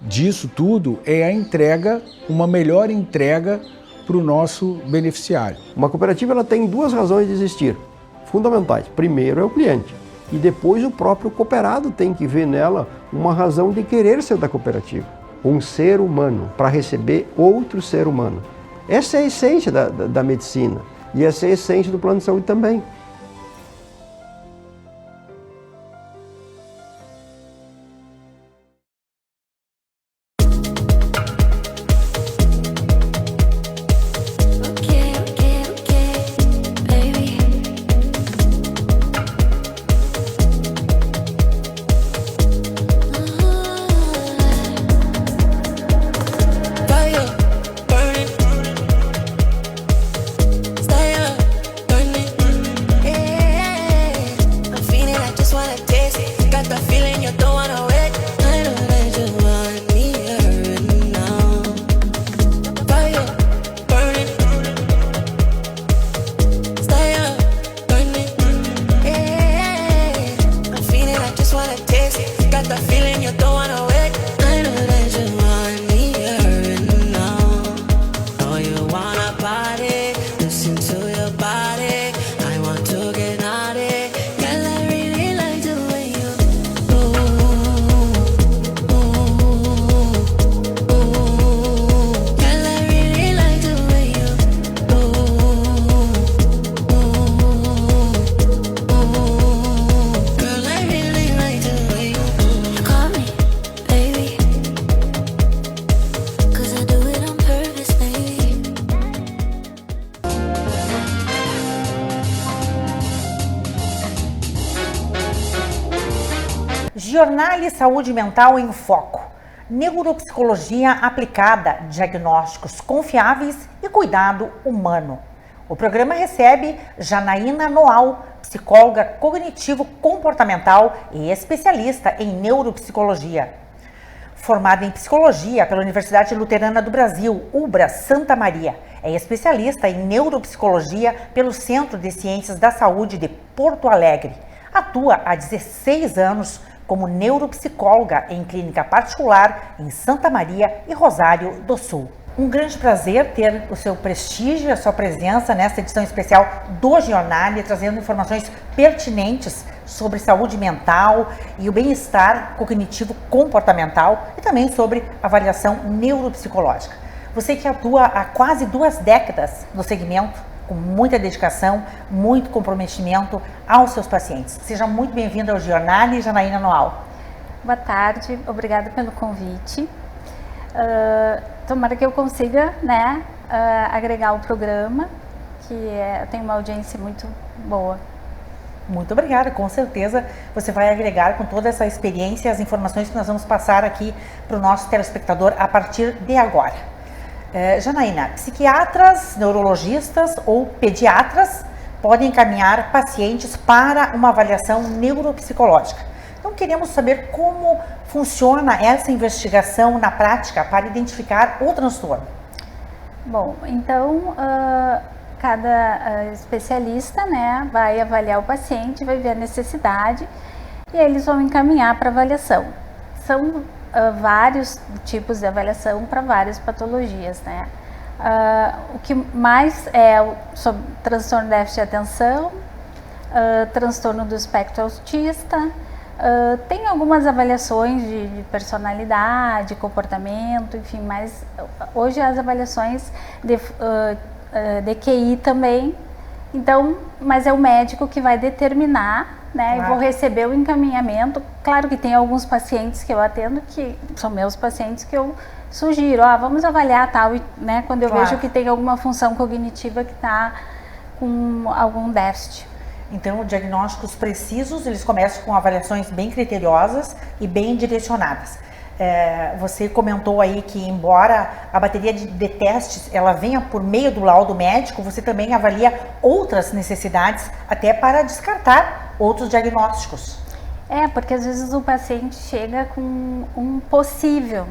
P: disso tudo é a entrega, uma melhor entrega para o nosso beneficiário.
O: Uma cooperativa ela tem duas razões de existir, fundamentais. Primeiro é o cliente e depois o próprio cooperado tem que ver nela uma razão de querer ser da cooperativa. Um ser humano para receber outro ser humano. Essa é a essência da medicina e essa é a essência do plano de saúde também.
B: Jornale Saúde Mental em Foco. Neuropsicologia aplicada, diagnósticos confiáveis e cuidado humano. O programa recebe Janaína Noal, psicóloga cognitivo-comportamental e especialista em neuropsicologia. Formada em psicologia pela Universidade Luterana do Brasil, UBRA Santa Maria, é especialista em neuropsicologia pelo Centro de Ciências da Saúde de Porto Alegre. Atua há 16 anos como neuropsicóloga em clínica particular em Santa Maria e Rosário do Sul. Um grande prazer ter o seu prestígio e a sua presença nesta edição especial do Jornale, trazendo informações pertinentes sobre saúde mental e o bem-estar cognitivo-comportamental e também sobre avaliação neuropsicológica. Você que atua há quase 2 décadas no segmento, com muita dedicação, muito comprometimento aos seus pacientes. Seja muito bem-vinda ao Jornale, Janaína Noal.
R: Boa tarde, obrigada pelo convite. Tomara que eu consiga, agregar o programa, que tem uma audiência muito boa.
B: Muito obrigada, com certeza você vai agregar com toda essa experiência as informações que nós vamos passar aqui para o nosso telespectador a partir de agora. Janaína, psiquiatras, neurologistas ou pediatras podem encaminhar pacientes para uma avaliação neuropsicológica. Então, queremos saber como funciona essa investigação na prática para identificar o transtorno.
R: Bom, então, cada especialista, vai avaliar o paciente, vai ver a necessidade e eles vão encaminhar para avaliação. São vários tipos de avaliação para várias patologias, o que mais é sobre transtorno de déficit de atenção, transtorno do espectro autista, tem algumas avaliações de personalidade, comportamento, enfim, mas hoje as avaliações de QI também, então, mas é o médico que vai determinar, claro. E vou receber o encaminhamento. Claro que tem alguns pacientes que eu atendo que são meus pacientes que eu sugiro, vamos avaliar tal, quando eu vejo que tem alguma função cognitiva que está com algum déficit.
B: Então, diagnósticos precisos, eles começam com avaliações bem criteriosas e bem direcionadas. Você comentou aí que, embora a bateria de testes ela venha por meio do laudo médico, você também avalia outras necessidades até para descartar outros diagnósticos.
R: Porque às vezes o paciente chega com um possível,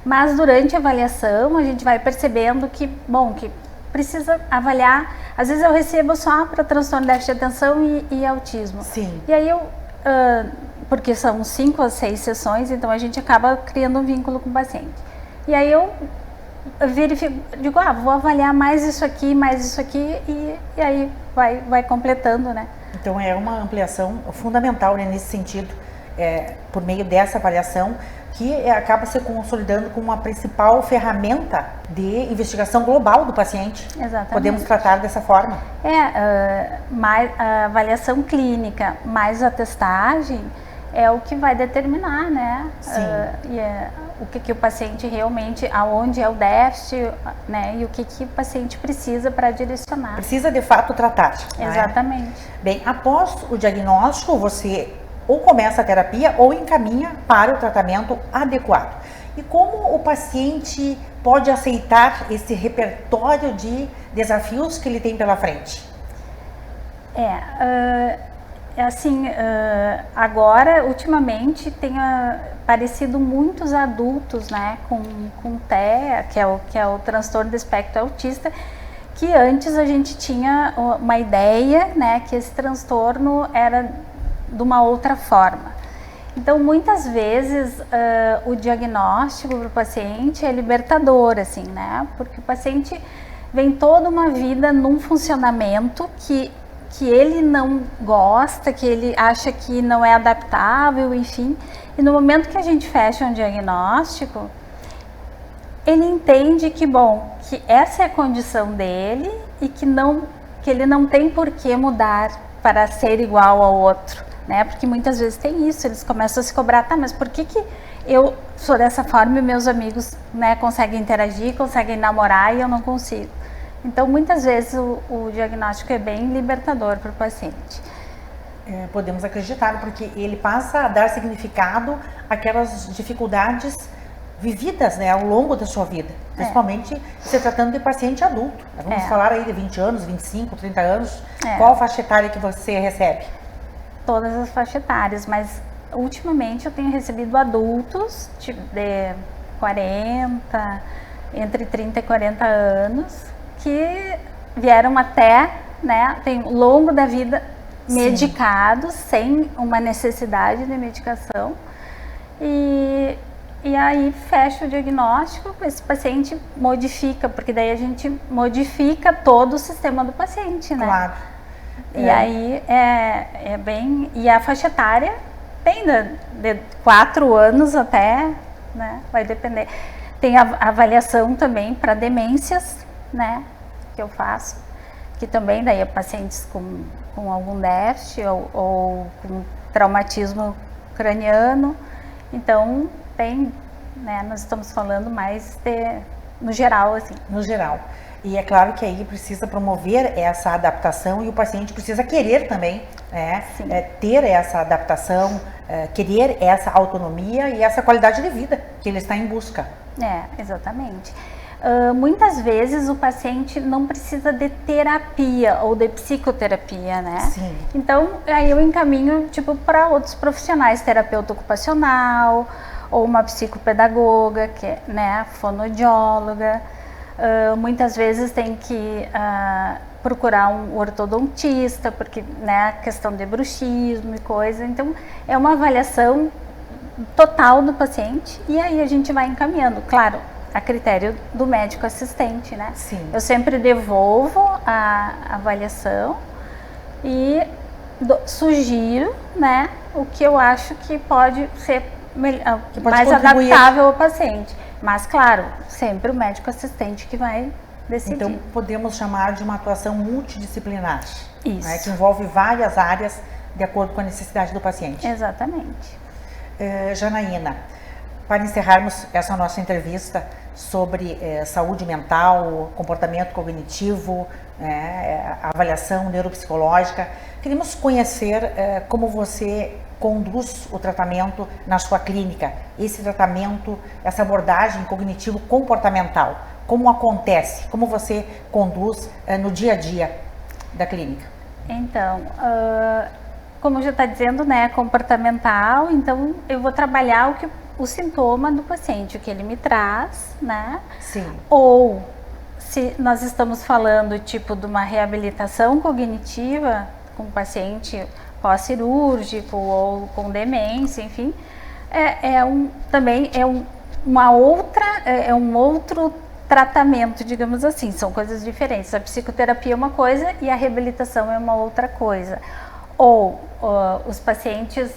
R: mas durante a avaliação a gente vai percebendo que precisa avaliar. Às vezes eu recebo só para transtorno de déficit de atenção e autismo.
B: Sim.
R: E aí eu, porque são 5 a 6 sessões, então a gente acaba criando um vínculo com o paciente. E aí eu digo, vou avaliar mais isso aqui e aí vai completando, né?
B: Então é uma ampliação fundamental, né, nesse sentido, por meio dessa avaliação, que acaba se consolidando como uma principal ferramenta de investigação global do paciente.
R: Exatamente.
B: Podemos tratar dessa forma?
R: Mais a avaliação clínica mais a testagem é o que vai determinar, né? Sim. O que o paciente realmente, aonde é o déficit, né? E o que o paciente precisa para direcionar.
B: Precisa de fato tratar.
R: Exatamente.
B: Né? Bem, após o diagnóstico, você ou começa a terapia ou encaminha para o tratamento adequado. E como o paciente pode aceitar esse repertório de desafios que ele tem pela frente?
R: Agora, ultimamente, tem aparecido muitos adultos, né, com TEA, que é o transtorno do espectro autista, que antes a gente tinha uma ideia, né, que esse transtorno era de uma outra forma. Então, muitas vezes, o diagnóstico para o paciente é libertador, assim, né, porque o paciente vem toda uma vida num funcionamento que ele não gosta, que ele acha que não é adaptável, enfim. E no momento que a gente fecha um diagnóstico, ele entende que essa é a condição dele e que ele não tem por que mudar para ser igual ao outro, né? Porque muitas vezes tem isso, eles começam a se cobrar, mas por que eu sou dessa forma e meus amigos, né, conseguem interagir, conseguem namorar e eu não consigo? Então, muitas vezes o diagnóstico é bem libertador para o paciente.
B: Podemos acreditar, porque ele passa a dar significado àquelas dificuldades vividas, né, ao longo da sua vida, principalmente se tratando de paciente adulto. Vamos falar aí de 20 anos, 25, 30 anos. Qual faixa etária que você recebe?
R: Todas as faixas etárias, mas ultimamente eu tenho recebido adultos de 40, entre 30 e 40 anos, que vieram até, né, tem ao longo da vida medicados, sem uma necessidade de medicação, e aí fecha o diagnóstico, esse paciente modifica, porque daí a gente modifica todo o sistema do paciente, né?
B: Claro.
R: E aí é bem... E a faixa etária tem de 4 anos até, né? Vai depender. Tem a avaliação também para demências, né? Que eu faço, que também daí é pacientes com algum déficit ou com traumatismo craniano. Então tem, né, nós estamos falando mais no geral, assim.
B: No geral. E é claro que aí precisa promover essa adaptação e o paciente precisa querer também, né, ter essa adaptação, querer essa autonomia e essa qualidade de vida que ele está em busca.
R: Exatamente. Muitas vezes o paciente não precisa de terapia ou de psicoterapia, né?
B: Sim.
R: Então, aí eu encaminho, para outros profissionais, terapeuta ocupacional, ou uma psicopedagoga, que é, né, fonoaudióloga. Muitas vezes tem que procurar um ortodontista, porque, né, questão de bruxismo e coisa. Então, é uma avaliação total do paciente e aí a gente vai encaminhando, claro, a critério do médico assistente, né?
B: Sim.
R: Eu sempre devolvo a avaliação e sugiro, né, o que eu acho que pode ser mais adaptável ao paciente. Mas, claro, sempre o médico assistente que vai decidir.
B: Então, podemos chamar de uma atuação multidisciplinar.
R: Isso.
B: Né, que envolve várias áreas de acordo com a necessidade do paciente.
R: Exatamente.
B: Janaína, para encerrarmos essa nossa entrevista sobre saúde mental, comportamento cognitivo, avaliação neuropsicológica, queríamos conhecer como você conduz o tratamento na sua clínica, esse tratamento, essa abordagem cognitivo-comportamental, como acontece, como você conduz no dia a dia da clínica?
R: Então, como já está dizendo, né, comportamental, então eu vou trabalhar o sintoma do paciente, o que ele me traz, né?
B: Sim.
R: Ou se nós estamos falando tipo de uma reabilitação cognitiva com o paciente pós-cirúrgico ou com demência, enfim, também é um outro tratamento, digamos assim, são coisas diferentes. A psicoterapia é uma coisa e a reabilitação é uma outra coisa. Ou os pacientes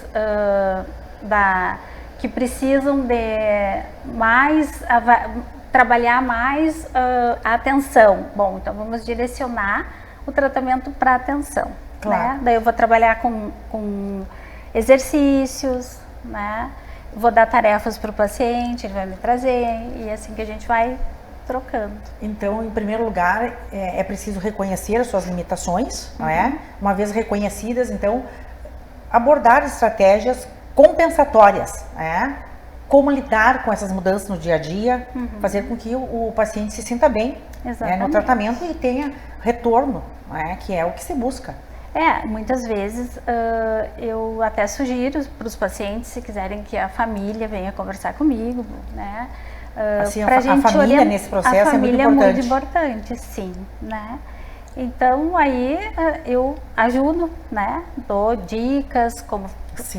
R: que precisam de trabalhar mais a atenção. Bom, então vamos direcionar o tratamento para a atenção. Claro. Né? Daí eu vou trabalhar com exercícios, né? Vou dar tarefas para o paciente, ele vai me trazer, e é assim que a gente vai trocando.
B: Então, em primeiro lugar, é preciso reconhecer as suas limitações, não é? Uma vez reconhecidas, então, abordar estratégias compensatórias, como lidar com essas mudanças no dia a dia, fazer com que o paciente se sinta bem no tratamento e tenha retorno, que é o que se busca.
R: Muitas vezes eu até sugiro para os pacientes, se quiserem, que a família venha conversar comigo, né?
B: Assim, a família nesse processo é muito importante. A família é muito
R: importante, sim, né? Então, aí eu ajudo, né? Dou dicas,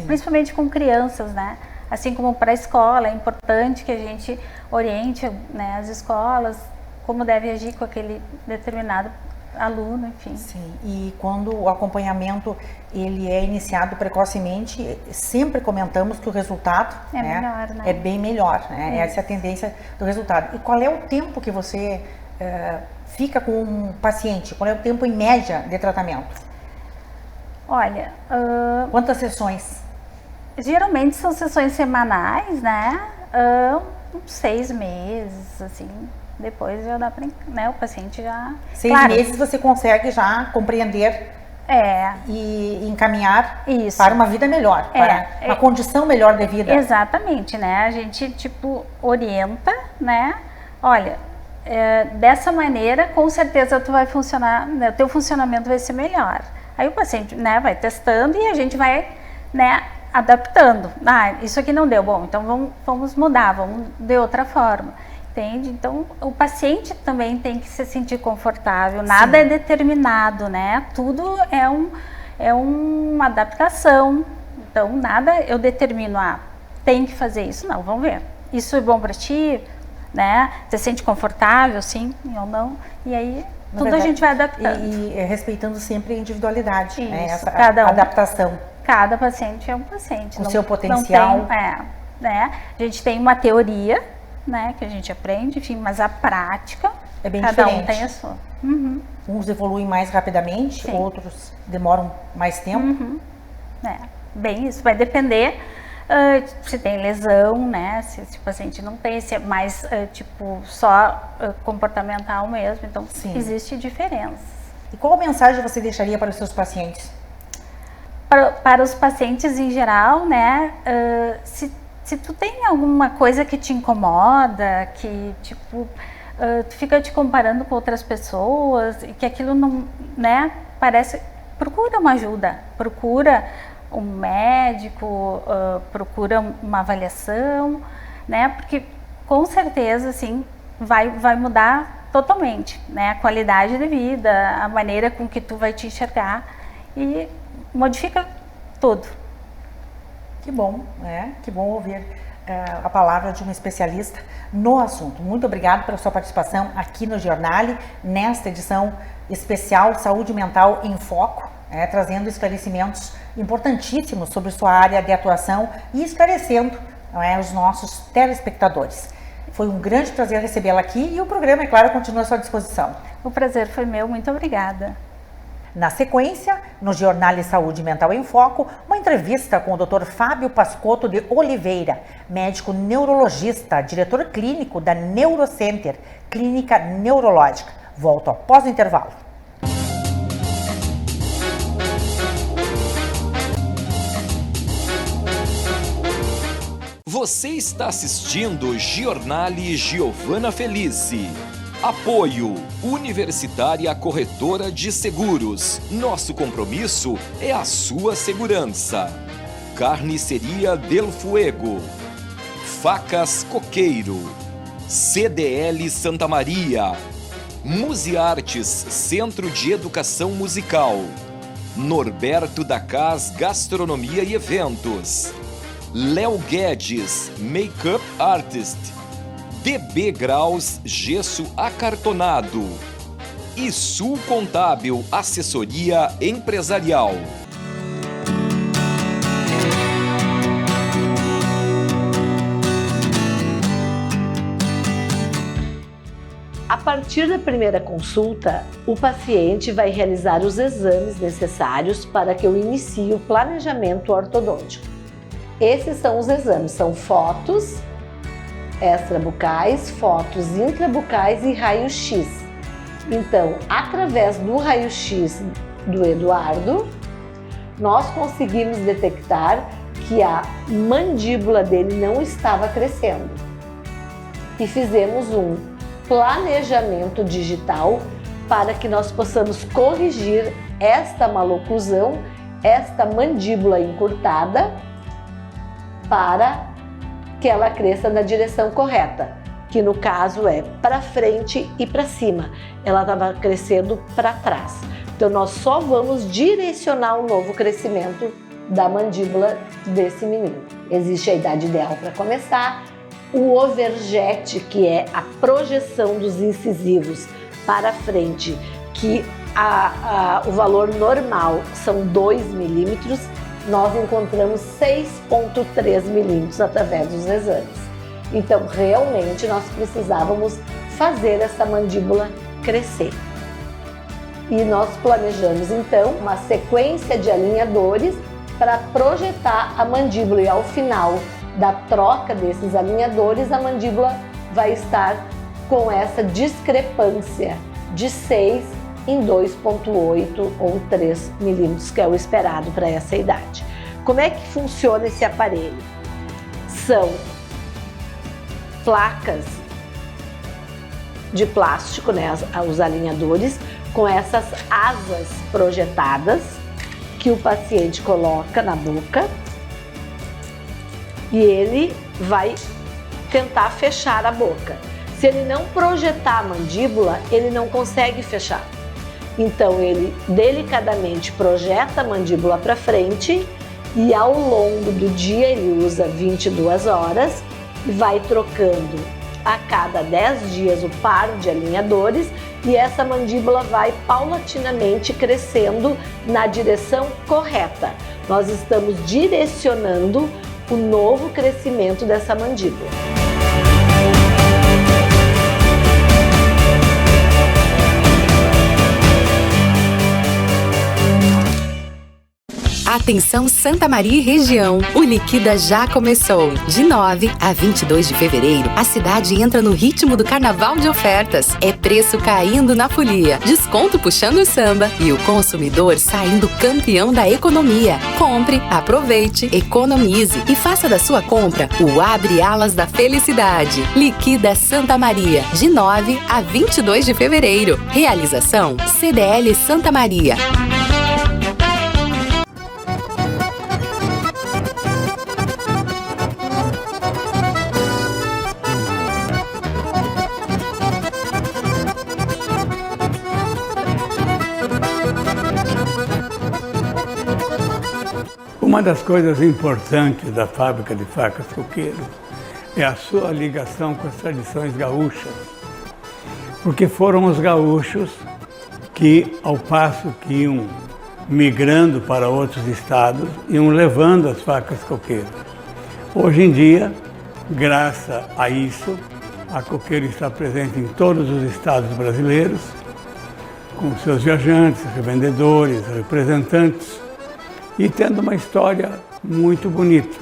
R: principalmente com crianças, né? Assim como para a escola, é importante que a gente oriente, né, as escolas, como deve agir com aquele determinado aluno, enfim.
B: Sim, e quando o acompanhamento ele é iniciado precocemente, sempre comentamos que o resultado
R: melhor, né?
B: É bem melhor, né? Essa é a tendência do resultado. E qual é o tempo que você fica com um paciente? Qual é o tempo em média de tratamento?
R: Olha...
B: Quantas sessões?
R: Geralmente são sessões semanais, né? Uns 6 meses, assim... Depois já dá para, né, o paciente já...
B: 6 meses você consegue já compreender e encaminhar para uma vida melhor, para uma condição melhor de vida.
R: Exatamente, né? A gente, orienta, né? Olha, dessa maneira, com certeza tu vai funcionar, né, o teu funcionamento vai ser melhor. Aí o paciente, né, vai testando e a gente vai, né, adaptando. Isso aqui não deu, bom, então vamos mudar, vamos de outra forma. Entende? Então, o paciente também tem que se sentir confortável, nada é determinado, né? Tudo é uma adaptação, então nada eu determino, tem que fazer isso, não, vamos ver. Isso é bom para ti, né? Você se sente confortável, sim ou não? E aí, tudo a gente vai adaptando.
B: E respeitando sempre a individualidade,
R: isso,
B: né? Essa
R: adaptação. Cada paciente é um paciente.
B: Com seu potencial.
R: Né? A gente tem uma teoria, né, que a gente aprende, enfim, mas a prática
B: é bem
R: cada
B: diferente.
R: Um tem a sua.
B: Uns evoluem mais rapidamente, outros demoram mais tempo.
R: Bem, isso vai depender se tem lesão, né, se o paciente não tem, se é mais só comportamental mesmo, então existe diferença.
B: E qual mensagem você deixaria para os seus pacientes?
R: Para os pacientes em geral, né, se tu tem alguma coisa que te incomoda, que tu fica te comparando com outras pessoas e que aquilo não, né, procura uma ajuda, procura um médico, procura uma avaliação, né, porque com certeza, assim, vai mudar totalmente, né, a qualidade de vida, a maneira com que tu vai te enxergar e modifica tudo.
B: Que bom, né? Que bom ouvir a palavra de um especialista no assunto. Muito obrigada pela sua participação aqui no Giornale, nesta edição especial Saúde Mental em Foco, trazendo esclarecimentos importantíssimos sobre sua área de atuação e esclarecendo os nossos telespectadores. Foi um grande prazer recebê-la aqui e o programa, é claro, continua à sua disposição.
R: O prazer foi meu, muito obrigada.
B: Na sequência, no Giornale Saúde Mental em Foco, uma entrevista com o Dr. Fábio Pascotto de Oliveira, médico neurologista, diretor clínico da Neurocenter, clínica neurológica. Volto após o intervalo.
S: Você está assistindo Giornale Giovana Felice. Apoio Universitária Corretora de Seguros. Nosso compromisso é a sua segurança. Carniceria Del Fuego. Facas Coqueiro. CDL Santa Maria. Museartes Centro de Educação Musical. Norberto da Cas Gastronomia e Eventos. Léo Guedes Makeup Artist. DB Graus Gesso Acartonado e Sul Contábil Assessoria Empresarial.
T: A partir da primeira consulta, o paciente vai realizar os exames necessários para que eu inicie o planejamento ortodôntico. Esses são os exames, são fotos extrabucais, fotos intrabucais e raio-x. Então, através do raio-x do Eduardo, nós conseguimos detectar que a mandíbula dele não estava crescendo. E fizemos um planejamento digital para que nós possamos corrigir esta maloclusão, esta mandíbula encurtada, para que ela cresça na direção correta, que no caso é para frente e para cima. Ela estava crescendo para trás. Então nós só vamos direcionar o novo crescimento da mandíbula desse menino. Existe a idade ideal para começar, o overjet, que é a projeção dos incisivos para frente, que o valor normal são 2 milímetros, nós encontramos 6,3 milímetros através dos exames. Então, realmente, nós precisávamos fazer essa mandíbula crescer. E nós planejamos, então, uma sequência de alinhadores para projetar a mandíbula e, ao final da troca desses alinhadores, a mandíbula vai estar com essa discrepância de 6 em 2,8 ou 3 milímetros, que é o esperado para essa idade. Como é que funciona esse aparelho? São placas de plástico, né, os alinhadores, com essas asas projetadas que o paciente coloca na boca e ele vai tentar fechar a boca. Se ele não projetar a mandíbula, ele não consegue fechar. Então ele delicadamente projeta a mandíbula para frente e ao longo do dia ele usa 22 horas e vai trocando a cada 10 dias o par de alinhadores e essa mandíbula vai paulatinamente crescendo na direção correta. Nós estamos direcionando o novo crescimento dessa mandíbula.
L: Atenção Santa Maria e região, o Liquida já começou. De 9 a 22 de fevereiro, a cidade entra no ritmo do carnaval de ofertas. É preço caindo na folia, desconto puxando o samba e o consumidor saindo campeão da economia. Compre, aproveite, economize e faça da sua compra o abre alas da felicidade. Liquida Santa Maria, de 9 a 22 de fevereiro. Realização CDL Santa Maria.
U: Uma das coisas importantes da fábrica de facas Coqueiro é a sua ligação com as tradições gaúchas, porque foram os gaúchos que, ao passo que iam migrando para outros estados, iam levando as facas Coqueiro. Hoje em dia, graças a isso, a Coqueiro está presente em todos os estados brasileiros, com seus viajantes, revendedores, representantes, e tendo uma história muito bonita.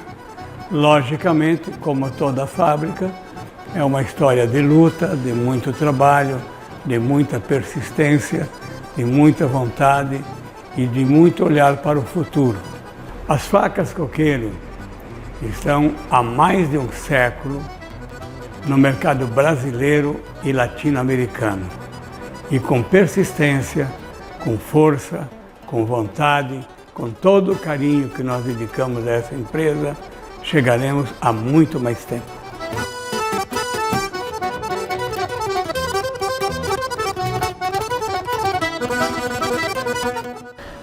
U: Logicamente, como toda fábrica, é uma história de luta, de muito trabalho, de muita persistência, de muita vontade e de muito olhar para o futuro. As facas Coqueiro estão há mais de um século no mercado brasileiro e latino-americano. E com persistência, com força, com vontade, com todo o carinho que nós dedicamos a essa empresa, chegaremos a muito mais tempo.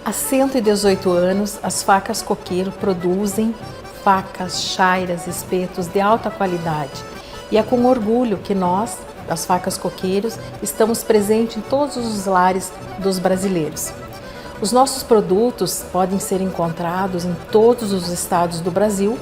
V: Há 118 anos, as facas Coqueiro produzem facas, chairas, espetos de alta qualidade E é com orgulho que nós, as Facas Coqueiros, estamos presentes em todos os lares dos brasileiros. Os nossos produtos podem ser encontrados em todos os estados do Brasil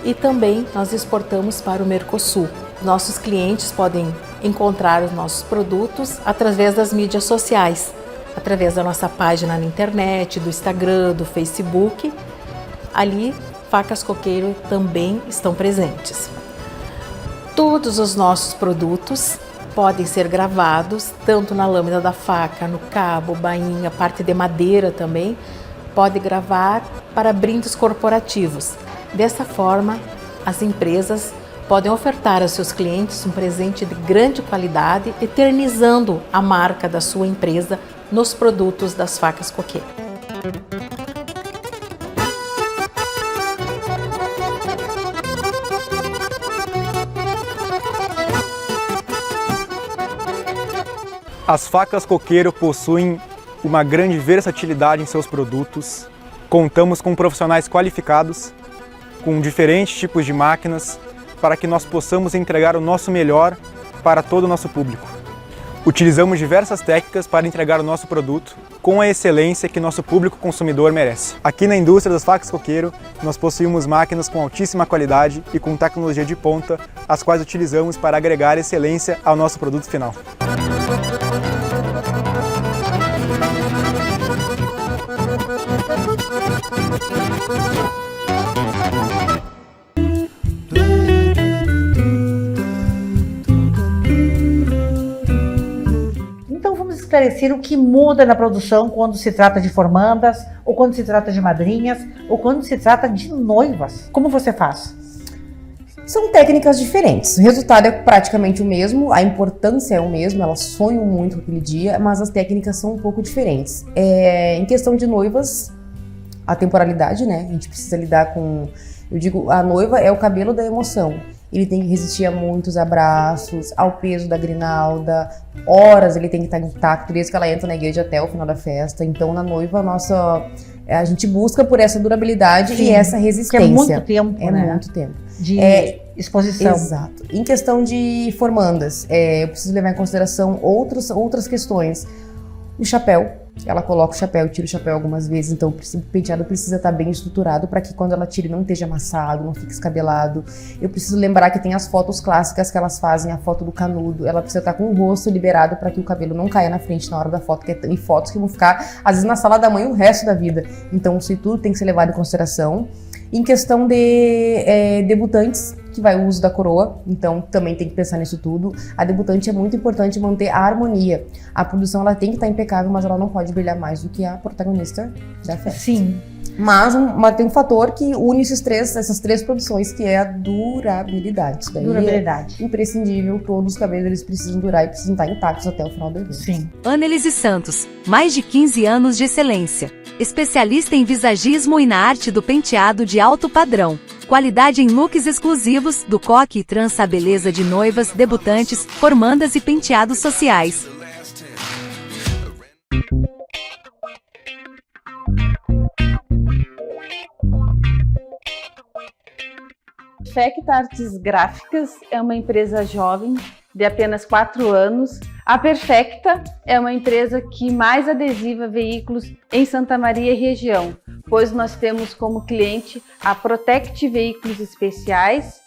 V: e também nós exportamos para o Mercosul. Nossos clientes podem encontrar os nossos produtos através das mídias sociais, através da nossa página na internet, do Instagram, do Facebook. Ali, Facas Coqueiro também estão presentes. Todos os nossos produtos podem ser gravados, tanto na lâmina da faca, no cabo, bainha, parte de madeira também, pode gravar para brindes corporativos. Dessa forma, as empresas podem ofertar aos seus clientes um presente de grande qualidade, eternizando a marca da sua empresa nos produtos das Facas Coqueiro.
C: As Facas Coqueiro possuem uma grande versatilidade em seus produtos. Contamos com profissionais qualificados, com diferentes tipos de máquinas, para que nós possamos entregar o nosso melhor para todo o nosso público. Utilizamos diversas técnicas para entregar o nosso produto com a excelência que nosso público consumidor merece. Aqui na indústria das Facas Coqueiro, nós possuímos máquinas com altíssima qualidade e com tecnologia de ponta, as quais utilizamos para agregar excelência ao nosso produto final.
B: Então vamos esclarecer o que muda na produção quando se trata de formandas, ou quando se trata de madrinhas, ou quando se trata de noivas. Como você faz?
D: São técnicas diferentes, o resultado é praticamente o mesmo, a importância é o mesmo, elas sonham muito com aquele dia, mas as técnicas são um pouco diferentes. Em questão de noivas, a temporalidade, né? A gente precisa lidar com... Eu digo, a noiva é o cabelo da emoção. Ele tem que resistir a muitos abraços, ao peso da grinalda, horas ele tem que estar intacto, desde que ela entra na igreja até o final da festa. Então, na noiva, a gente busca por essa durabilidade. Sim, e essa resistência.
B: Que é muito tempo, né?
D: É muito tempo.
B: De exposição.
D: Exato. Em questão de formandas, eu preciso levar em consideração outras questões. O chapéu. Ela coloca o chapéu, tira o chapéu algumas vezes, então o penteado precisa estar bem estruturado para que quando ela tire não esteja amassado, não fique escabelado. Eu preciso lembrar que tem as fotos clássicas que elas fazem, a foto do canudo, ela precisa estar com o rosto liberado para que o cabelo não caia na frente na hora da foto, que tem fotos que vão ficar, às vezes, na sala da mãe o resto da vida. Então isso tudo tem que ser levado em consideração. Em questão de debutantes, que vai o uso da coroa, então também tem que pensar nisso tudo. A debutante é muito importante manter a harmonia. A produção ela tem que estar impecável, mas ela não pode brilhar mais do que a protagonista da festa.
B: Sim.
D: Mas tem um fator que une essas três produções, que é a durabilidade. Daí
B: durabilidade.
D: É imprescindível, todos os cabelos eles precisam durar e precisam estar intactos até o final do evento.
B: Sim.
E: Annelise Santos, mais de 15 anos de excelência. Especialista em visagismo e na arte do penteado de alto padrão. Qualidade em looks exclusivos, do coque e trança à beleza de noivas, debutantes, formandas e penteados sociais.
F: Perfecta Artes Gráficas é uma empresa jovem de apenas 4 anos. A Perfecta é uma empresa que mais adesiva veículos em Santa Maria e região, pois nós temos como cliente a Protect Veículos Especiais,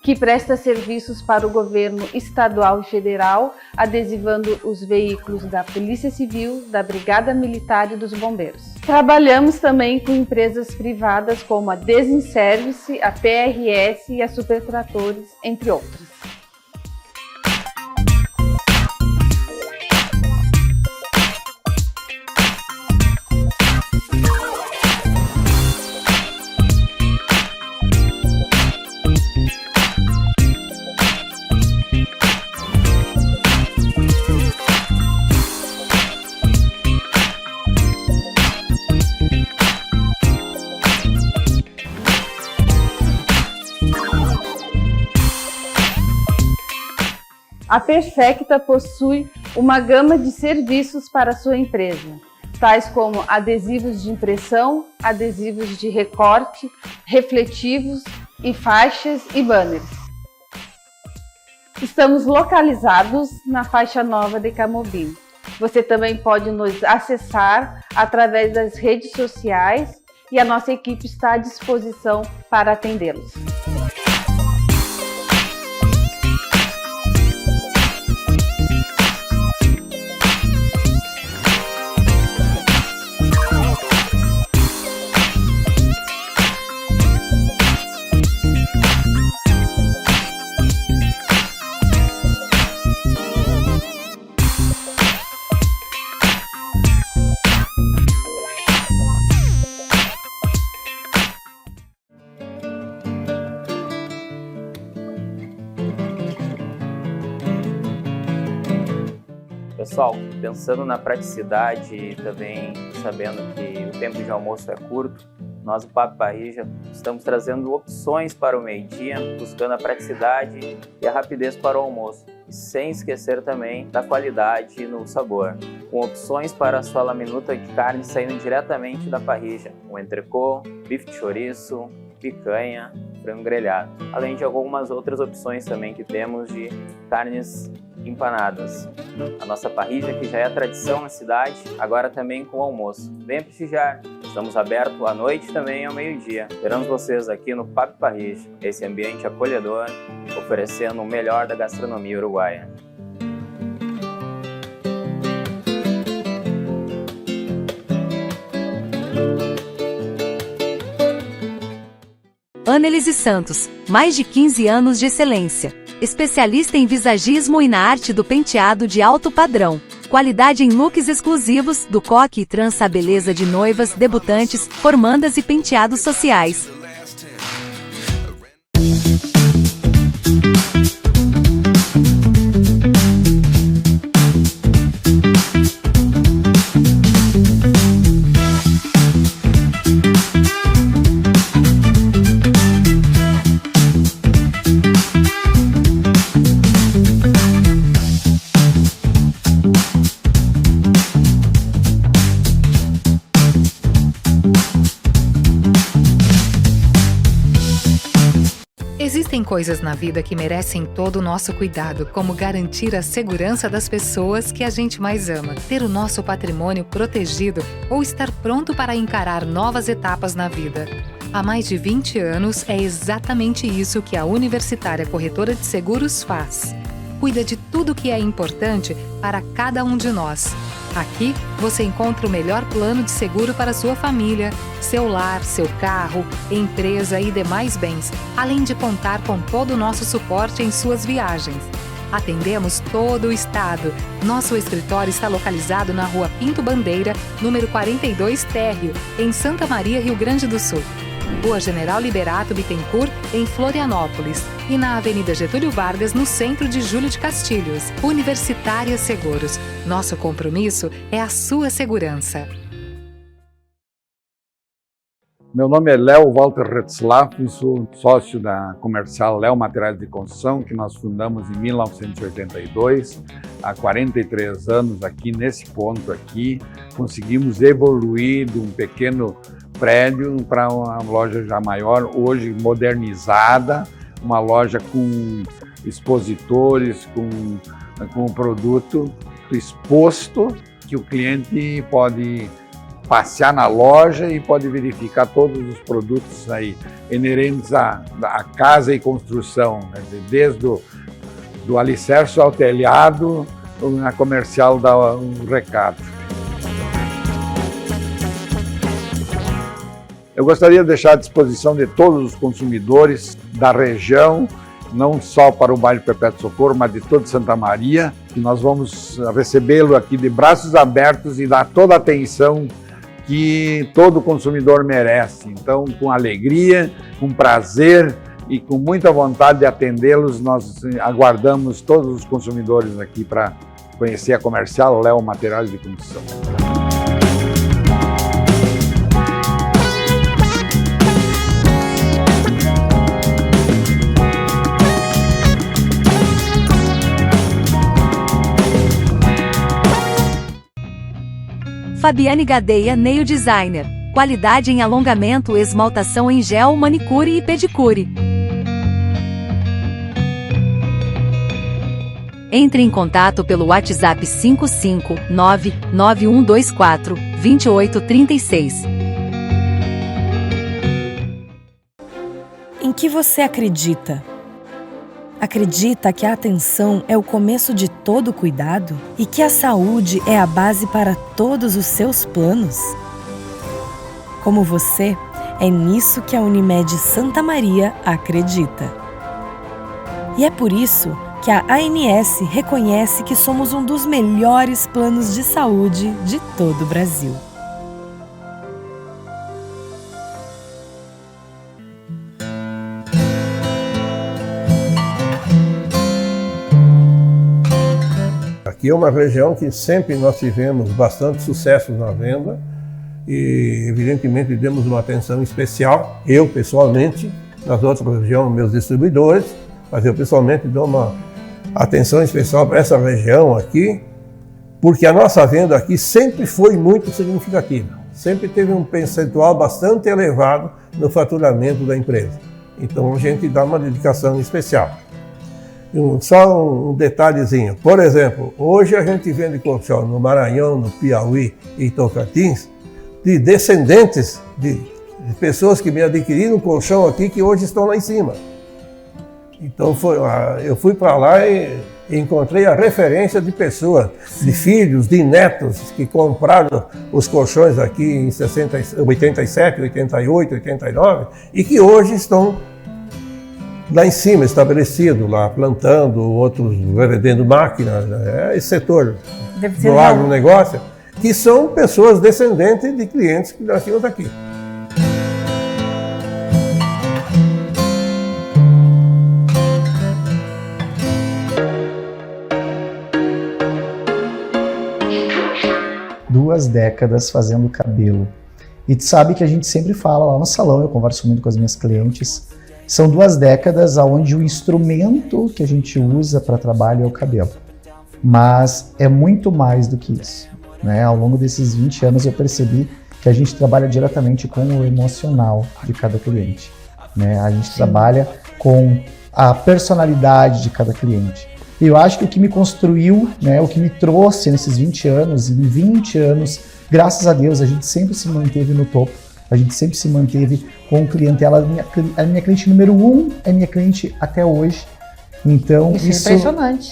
F: que presta serviços para o governo estadual e federal, adesivando os veículos da Polícia Civil, da Brigada Militar e dos Bombeiros. Trabalhamos também com empresas privadas como a Desinservice, a PRS e a Supertratores, entre outras. A Perfecta possui uma gama de serviços para a sua empresa, tais como adesivos de impressão, adesivos de recorte, refletivos e faixas e banners. Estamos localizados na faixa nova de Camobi. Você também pode nos acessar através das redes sociais e a nossa equipe está à disposição para atendê-los.
G: Pessoal, pensando na praticidade e também sabendo que o tempo de almoço é curto, nós do Papi Parrilla estamos trazendo opções para o meio-dia, buscando a praticidade e a rapidez para o almoço, e sem esquecer também da qualidade no sabor, com opções para a sua laminuta de carne saindo diretamente da parrilla, um entrecô, bife de chouriço, picanha, frango grelhado, além de algumas outras opções também que temos de carnes empanadas. A nossa parrilla, que já é tradição na cidade, agora também com o almoço. Venha prestigiar. Estamos abertos à noite também ao meio-dia. Esperamos vocês aqui no Papi Parrilla, esse ambiente acolhedor, oferecendo o melhor da gastronomia uruguaia.
E: Anelise Santos, mais de 15 anos de excelência. Especialista em visagismo e na arte do penteado de alto padrão. Qualidade em looks exclusivos, do coque e trança à beleza de noivas, debutantes, formandas e penteados sociais.
H: Existem coisas na vida que merecem todo o nosso cuidado, como garantir a segurança das pessoas que a gente mais ama, ter o nosso patrimônio protegido ou estar pronto para encarar novas etapas na vida. Há mais de 20 anos é exatamente isso que a Universitária Corretora de Seguros faz. Cuida de tudo que é importante para cada um de nós. Aqui você encontra o melhor plano de seguro para sua família, seu lar, seu carro, empresa e demais bens, além de contar com todo o nosso suporte em suas viagens. Atendemos todo o estado. Nosso escritório está localizado na Rua Pinto Bandeira, número 42 Térreo, em Santa Maria, Rio Grande do Sul. Rua General Liberato Bittencourt, em Florianópolis. E na Avenida Getúlio Vargas, no centro de Júlio de Castilhos. Universitária Seguros. Nosso compromisso é a sua segurança.
W: Meu nome é Léo Walter Retzlaff e sou sócio da comercial Léo Materiais de Construção, que nós fundamos em 1982. Há 43 anos aqui nesse ponto aqui, conseguimos evoluir de um pequeno prédio para uma loja já maior, hoje modernizada, uma loja com expositores, com o produto exposto, que o cliente pode passear na loja e pode verificar todos os produtos aí inerentes à casa e construção, quer dizer, desde do alicerce ao telhado, na comercial dá um recado. Eu gostaria de deixar à disposição de todos os consumidores da região, não só para o bairro Perpétuo Socorro, mas de toda Santa Maria, que nós vamos recebê-lo aqui de braços abertos e dar toda a atenção que todo consumidor merece. Então, com alegria, com prazer e com muita vontade de atendê-los, nós aguardamos todos os consumidores aqui para conhecer a comercial Léo Materiais de Construção.
E: Fabiane Gadeia, Nail Designer. Qualidade em alongamento, esmaltação em gel, manicure e pedicure. Entre em contato pelo WhatsApp 55991242836.
I: Em que você acredita? Acredita que a atenção é o começo de todo cuidado e que a saúde é a base para todos os seus planos? Como você, é nisso que a Unimed Santa Maria acredita. E é por isso que a ANS reconhece que somos um dos melhores planos de saúde de todo o Brasil.
J: Aqui é uma região que sempre nós tivemos bastante sucesso na venda e, evidentemente, demos uma atenção especial. Eu, pessoalmente, nas outras regiões, meus distribuidores, mas eu, pessoalmente, dou uma atenção especial para essa região aqui, porque a nossa venda aqui sempre foi muito significativa. Sempre teve um percentual bastante elevado no faturamento da empresa. Então, a gente dá uma dedicação especial. Só um detalhezinho. Por exemplo, hoje a gente vende colchão no Maranhão, no Piauí e Tocantins, de descendentes de pessoas que me adquiriram colchão aqui que hoje estão lá em cima. Então eu fui para lá e encontrei a referência de pessoas, de filhos, de netos que compraram os colchões aqui em 87, 88, 89 e que hoje estão lá em cima, estabelecido, lá plantando, outros revendendo máquinas, esse setor do agronegócio, que são pessoas descendentes de clientes que nós tínhamos aqui.
K: Duas décadas fazendo cabelo. E tu sabe que a gente sempre fala lá no salão, eu converso muito com as minhas clientes, são 2 décadas onde o instrumento que a gente usa para trabalho é o cabelo. Mas é muito mais do que isso, né? Ao longo desses 20 anos eu percebi que a gente trabalha diretamente com o emocional de cada cliente, né? A gente trabalha com a personalidade de cada cliente. E eu acho que o que me construiu, né, o que me trouxe nesses 20 anos, em 20 anos, graças a Deus, a gente sempre se manteve no topo. A gente sempre se manteve com clientela. A minha cliente número 1 é minha cliente até hoje. Então, isso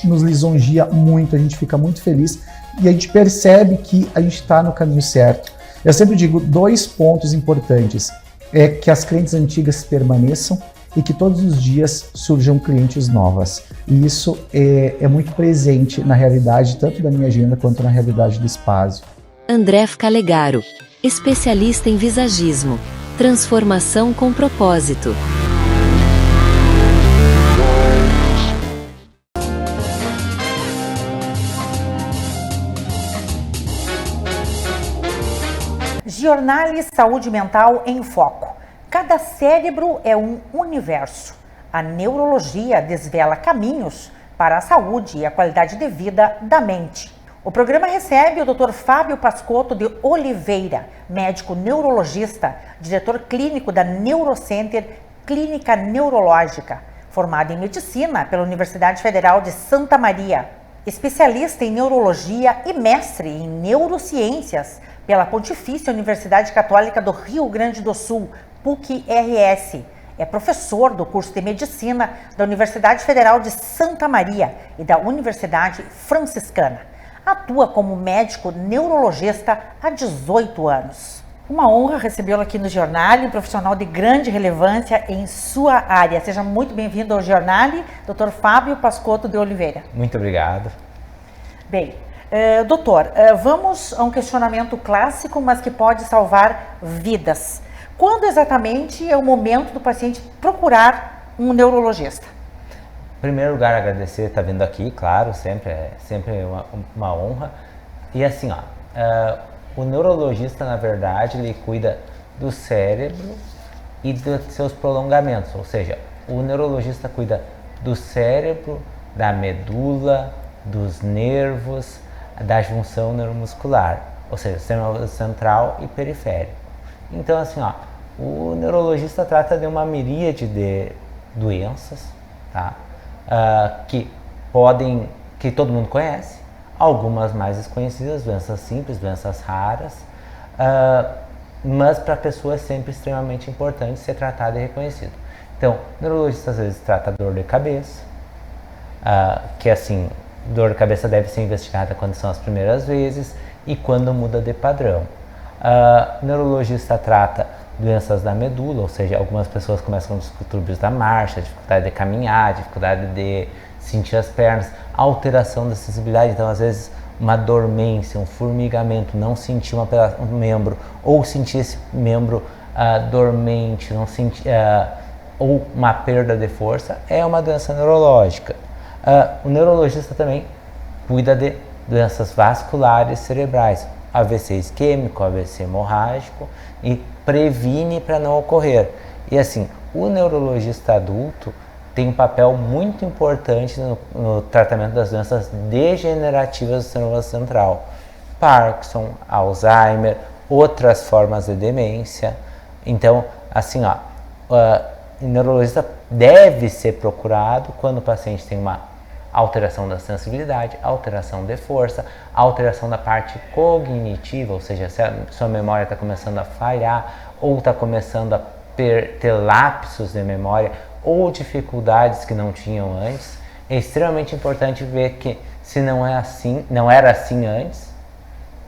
K: nos lisonjea muito, a gente fica muito feliz e a gente percebe que a gente está no caminho certo. Eu sempre digo 2 pontos importantes. É que as clientes antigas permaneçam e que todos os dias surjam clientes novas. E isso é muito presente na realidade, tanto da minha agenda quanto na realidade do espaço.
E: André Calegaro, especialista em visagismo. Transformação com propósito.
B: Giornale Saúde Mental em Foco. Cada cérebro é um universo. A neurologia desvela caminhos para a saúde e a qualidade de vida da mente. O programa recebe o Dr. Fábio Pascotto de Oliveira, médico neurologista, diretor clínico da Neurocenter Clínica Neurológica, formado em medicina pela Universidade Federal de Santa Maria, especialista em neurologia e mestre em neurociências pela Pontifícia Universidade Católica do Rio Grande do Sul, PUC-RS. É professor do curso de medicina da Universidade Federal de Santa Maria e da Universidade Franciscana. Atua como médico neurologista há 18 anos. Uma honra recebê-lo aqui no Giornale, um profissional de grande relevância em sua área. Seja muito bem-vindo ao Giornale, Dr. Fábio Pascotto de Oliveira.
X: Muito obrigado.
B: Bem, doutor, vamos a um questionamento clássico, mas que pode salvar vidas. Quando exatamente é o momento do paciente procurar um neurologista?
X: Em primeiro lugar, agradecer estar vindo aqui, claro, sempre uma honra. E assim, o neurologista, na verdade, ele cuida do cérebro e dos seus prolongamentos, ou seja, o neurologista cuida do cérebro, da medula, dos nervos, da junção neuromuscular, ou seja, sistema central e periférico. Então, assim, o neurologista trata de uma miríade de doenças, tá? Que que todo mundo conhece, algumas mais desconhecidas, doenças simples, doenças raras, mas para a pessoa é sempre extremamente importante ser tratado e reconhecido. Então, o neurologista às vezes trata dor de cabeça, que assim, dor de cabeça deve ser investigada quando são as primeiras vezes e quando muda de padrão. O neurologista trata doenças da medula, ou seja, algumas pessoas começam com distúrbios da marcha, dificuldade de caminhar, dificuldade de sentir as pernas, alteração da sensibilidade, então às vezes uma dormência, um formigamento, não sentir um membro, ou sentir esse membro dormente, não sentir, ou uma perda de força, é uma doença neurológica. O neurologista também cuida de doenças vasculares cerebrais, AVC isquêmico, AVC hemorrágico, e previne para não ocorrer. E assim, o neurologista adulto tem um papel muito importante no tratamento das doenças degenerativas do sistema nervoso central. Parkinson, Alzheimer, outras formas de demência. Então, assim, o neurologista deve ser procurado quando o paciente tem uma alteração da sensibilidade, alteração de força, alteração da parte cognitiva, ou seja, se a sua memória está começando a falhar ou está começando a ter lapsos de memória ou dificuldades que não tinham antes. É extremamente importante ver que se não é assim, não era assim antes,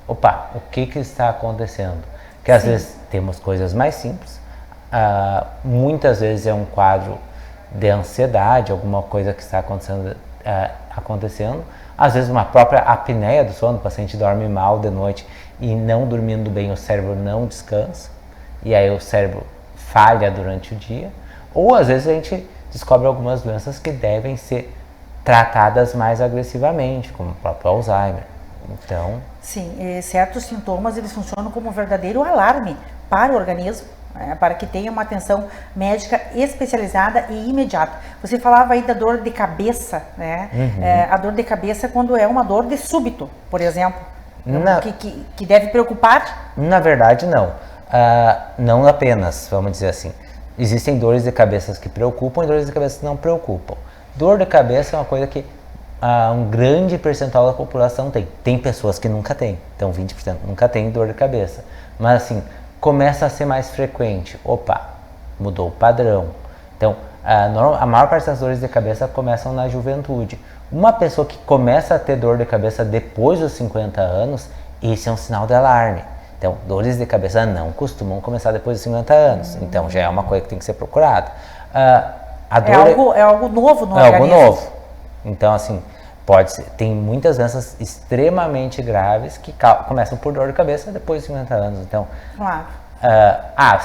X: opa, o que está acontecendo? Que às vezes temos coisas mais simples, muitas vezes é um quadro de ansiedade, alguma coisa que está acontecendo, às vezes uma própria apneia do sono, o paciente dorme mal de noite e não dormindo bem o cérebro não descansa, e aí o cérebro falha durante o dia, ou às vezes a gente descobre algumas doenças que devem ser tratadas mais agressivamente, como o próprio Alzheimer. Então,
B: sim, certos sintomas eles funcionam como um verdadeiro alarme para o organismo, para que tenha uma atenção médica especializada e imediata. Você falava aí da dor de cabeça, né? A dor de cabeça quando é uma dor de súbito, por exemplo, que deve preocupar?
X: Na verdade, não. Não apenas, vamos dizer assim. Existem dores de cabeça que preocupam e dores de cabeça que não preocupam. Dor de cabeça é uma coisa que um grande percentual da população tem. Tem pessoas que nunca têm, então 20% nunca tem dor de cabeça. Mas assim, começa a ser mais frequente. Opa, mudou o padrão. Então, a maior parte das dores de cabeça começam na juventude. Uma pessoa que começa a ter dor de cabeça depois dos 50 anos, esse é um sinal de alarme. Então, dores de cabeça não costumam começar depois dos 50 anos. Então, já é uma coisa que tem que ser procurada.
B: É algo novo no organismo.
X: É algo novo. Então, assim, pode ser. Tem muitas doenças extremamente graves que começam por dor de cabeça depois dos 50 anos. Então,
B: claro.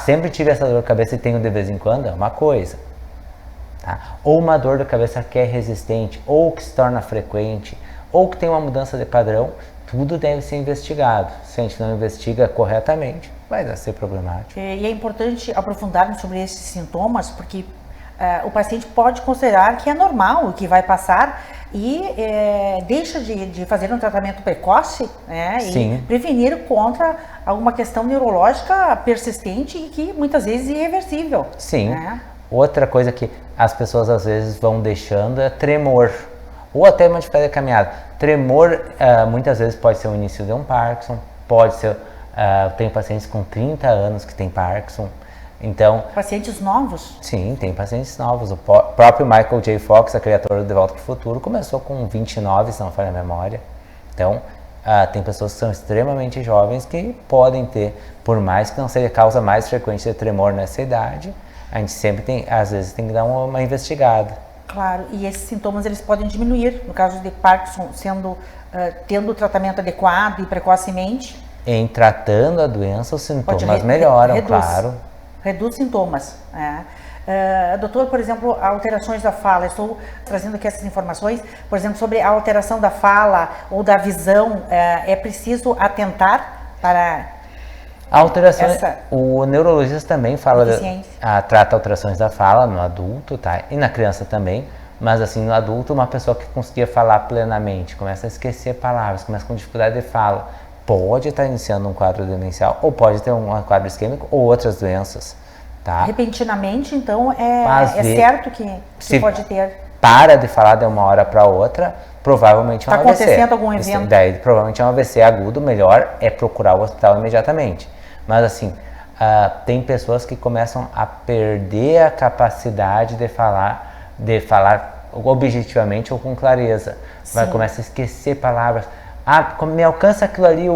X: Sempre tive essa dor de cabeça e tenho de vez em quando, é uma coisa. Tá? Ou uma dor de cabeça que é resistente, ou que se torna frequente, ou que tem uma mudança de padrão, tudo deve ser investigado. Se a gente não investiga corretamente, vai ser problemático.
B: E é importante aprofundarmos sobre esses sintomas, porque o paciente pode considerar que é normal, que vai passar e deixa de fazer um tratamento precoce, né, e prevenir contra alguma questão neurológica persistente e que muitas vezes é irreversível.
X: Sim.
B: Né?
X: Outra coisa que as pessoas às vezes vão deixando é tremor, ou até uma dificuldade de caminhada. Tremor muitas vezes pode ser o início de um Parkinson, pode ser, tem pacientes com 30 anos que têm Parkinson. Então,
B: pacientes novos?
X: Sim, tem pacientes novos. O próprio Michael J. Fox, aquele ator do De Volta para o Futuro, começou com 29, se não falha a memória. Então, tem pessoas que são extremamente jovens que podem ter, por mais que não seja a causa mais frequente de tremor nessa idade, a gente sempre tem, às vezes, tem que dar uma investigada.
B: Claro, e esses sintomas eles podem diminuir, no caso de Parkinson, tendo o tratamento adequado e precocemente.
X: Em tratando a doença, os sintomas melhoram, claro.
B: Reduz sintomas. Doutor, por exemplo, alterações da fala, estou trazendo aqui essas informações, por exemplo, sobre a alteração da fala ou da visão, é preciso atentar para
X: alterações. O neurologista também fala, trata alterações da fala no adulto, tá? E na criança também, mas assim, no adulto, uma pessoa que conseguia falar plenamente, começa a esquecer palavras, começa com dificuldade de fala, pode estar iniciando um quadro demencial, ou pode ter um quadro isquêmico ou outras doenças, tá?
B: Repentinamente, então, é certo que pode ter.
X: para de falar de uma hora para outra, provavelmente é um AVC.
B: Está acontecendo algum evento?
X: Daí provavelmente é um AVC agudo, melhor é procurar o hospital imediatamente. Mas assim, tem pessoas que começam a perder a capacidade de falar objetivamente ou com clareza. Começa a esquecer palavras. Me alcança aquilo ali,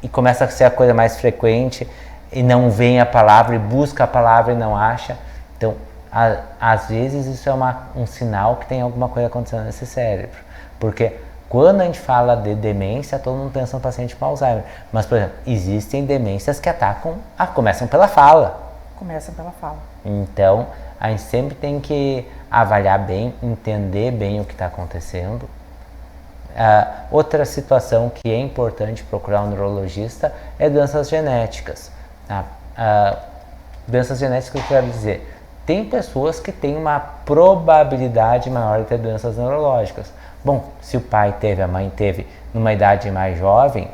X: e começa a ser a coisa mais frequente, e não vem a palavra, e busca a palavra e não acha. Então, às vezes isso é um sinal que tem alguma coisa acontecendo nesse cérebro. Porque quando a gente fala de demência, todo mundo pensa no paciente com Alzheimer. Mas, por exemplo, existem demências que começam pela fala.
B: Começam pela fala.
X: Então, a gente sempre tem que avaliar bem, entender bem o que está acontecendo. Outra situação que é importante procurar um neurologista é doenças genéticas. Doenças genéticas, eu quero dizer, tem pessoas que têm uma probabilidade maior de ter doenças neurológicas. Bom, se o pai teve, a mãe teve, numa idade mais jovem,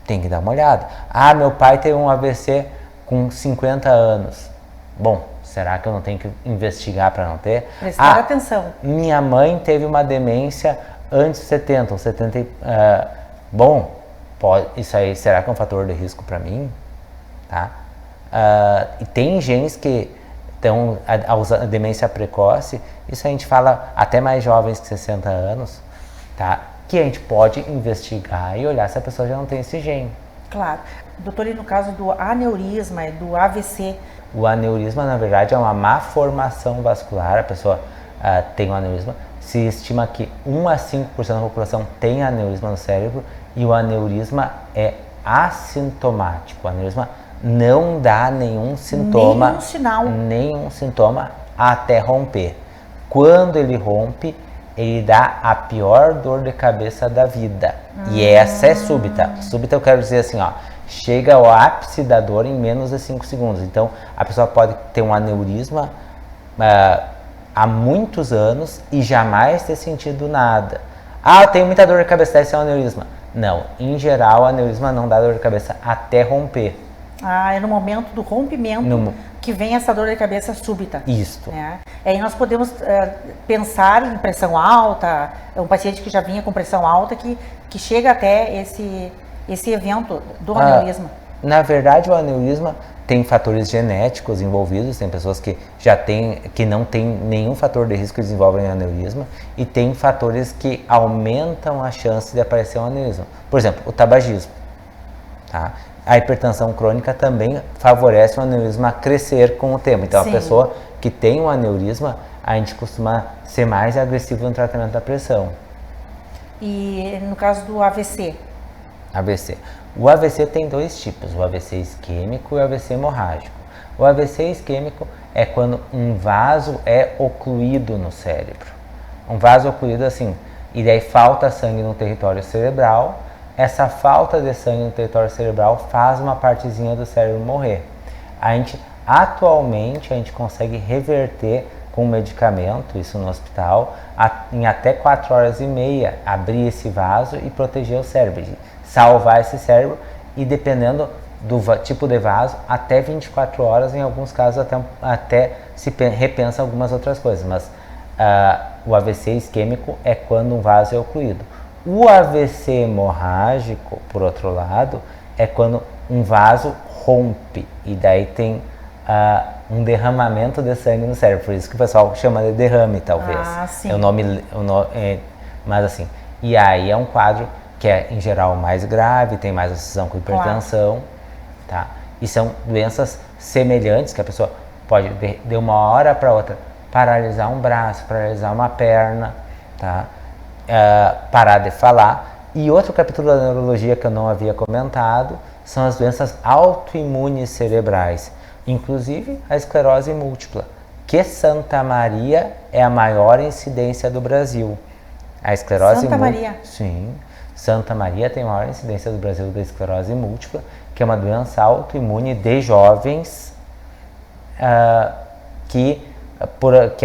X: tem que dar uma olhada. Meu pai teve um AVC com 50 anos. Bom, será que eu não tenho que investigar para não ter?
B: Prestar atenção.
X: Minha mãe teve uma demência antes de 70 ou 70. Bom, isso aí, será que é um fator de risco para mim? Tá? E tem genes que estão a demência precoce, isso a gente fala até mais jovens que 60 anos, tá? Que a gente pode investigar e olhar se a pessoa já não tem esse gene.
B: Claro. Doutor, e no caso do aneurisma e do AVC?
X: O aneurisma, na verdade, é uma má formação vascular. A pessoa tem um aneurisma. Se estima que 1 a 5% da população tem aneurisma no cérebro, e o aneurisma é assintomático. O aneurisma não dá nenhum sintoma,
B: nenhum sinal,
X: nenhum sintoma até romper. Quando ele rompe, ele dá a pior dor de cabeça da vida. E essa é súbita. Súbita eu quero dizer assim, chega ao ápice da dor em menos de 5 segundos. Então, a pessoa pode ter um aneurisma há muitos anos e jamais ter sentido nada. Eu tenho muita dor de cabeça, deve ser um aneurisma. Não, em geral, o aneurisma não dá dor de cabeça até romper.
B: É no momento do rompimento que vem essa dor de cabeça súbita.
X: Isso.
B: E aí nós podemos pensar em pressão alta, um paciente que já vinha com pressão alta que chega até esse evento do aneurisma.
X: Na verdade, o aneurisma tem fatores genéticos envolvidos, tem pessoas que não tem nenhum fator de risco que desenvolvem aneurisma, e tem fatores que aumentam a chance de aparecer um aneurisma. Por exemplo, o tabagismo. Tá? A hipertensão crônica também favorece o aneurisma a crescer com o tempo. Então, a pessoa que tem um aneurisma, a gente costuma ser mais agressivo no tratamento da pressão.
B: E no caso do AVC?
X: AVC. O AVC tem 2 tipos, o AVC isquêmico e o AVC hemorrágico. O AVC isquêmico é quando um vaso é ocluído no cérebro. Um vaso ocluído assim, e daí falta sangue no território cerebral. Essa falta de sangue no território cerebral faz uma partezinha do cérebro morrer. Atualmente, a gente consegue reverter com medicamento, isso no hospital, em até 4 horas e meia, abrir esse vaso e proteger o cérebro, salvar esse cérebro, e dependendo do tipo de vaso, até 24 horas, em alguns casos até se repensa algumas outras coisas, mas o AVC isquêmico é quando um vaso é ocluído. O AVC hemorrágico, por outro lado, é quando um vaso rompe e daí tem um derramamento de sangue no cérebro. Por isso que o pessoal chama de derrame, talvez.
B: Sim.
X: É o nome, mas assim, e aí é um quadro que é, em geral, mais grave, tem mais associação com hipertensão, tá? E são doenças semelhantes, que a pessoa pode, de uma hora para outra, paralisar um braço, paralisar uma perna, tá? Parar de falar. E outro capítulo da neurologia que eu não havia comentado são as doenças autoimunes cerebrais, inclusive a esclerose múltipla, que Santa Maria é a maior incidência do Brasil. A esclerose
B: Santa Maria?
X: Sim. Santa Maria tem a maior incidência do Brasil da esclerose múltipla, que é uma doença autoimune de jovens que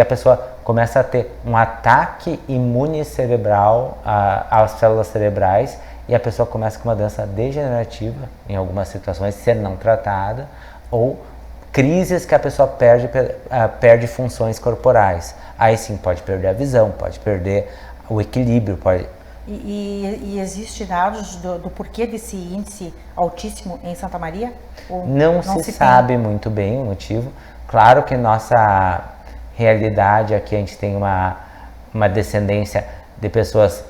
X: a pessoa começa a ter um ataque imune cerebral às células cerebrais, e a pessoa começa com uma doença degenerativa, em algumas situações, se não tratada, ou crises que a pessoa perde funções corporais. Aí sim, pode perder a visão, pode perder o equilíbrio, pode...
B: E existe dados do porquê desse índice altíssimo em Santa Maria? Ou
X: não se sabe muito bem o motivo. Claro que nossa realidade aqui, a gente tem uma descendência de pessoas,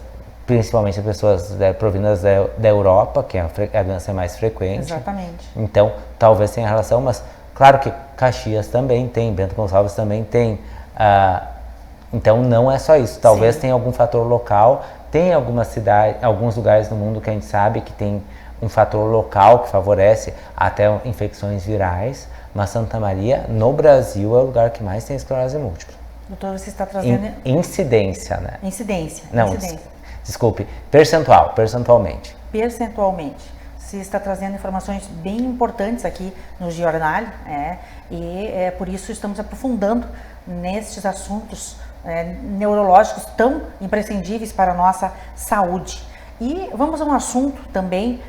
X: principalmente pessoas provindas da Europa, que a doença é mais frequente.
B: Exatamente.
X: Então, talvez tenha relação, mas claro que Caxias também tem, Bento Gonçalves também tem. Então, não é só isso. Talvez tenha algum fator local. Tem algumas cidades, alguns lugares no mundo que a gente sabe que tem um fator local que favorece até infecções virais, mas Santa Maria, no Brasil, é o lugar que mais tem esclerose múltipla.
B: Doutor, você está trazendo...
X: Incidência, né?
B: Incidência.
X: Não,
B: incidência.
X: Desculpe, percentualmente.
B: Percentualmente. Você está trazendo informações bem importantes aqui no jornal, e por isso estamos aprofundando nestes assuntos neurológicos tão imprescindíveis para a nossa saúde. E vamos a um assunto também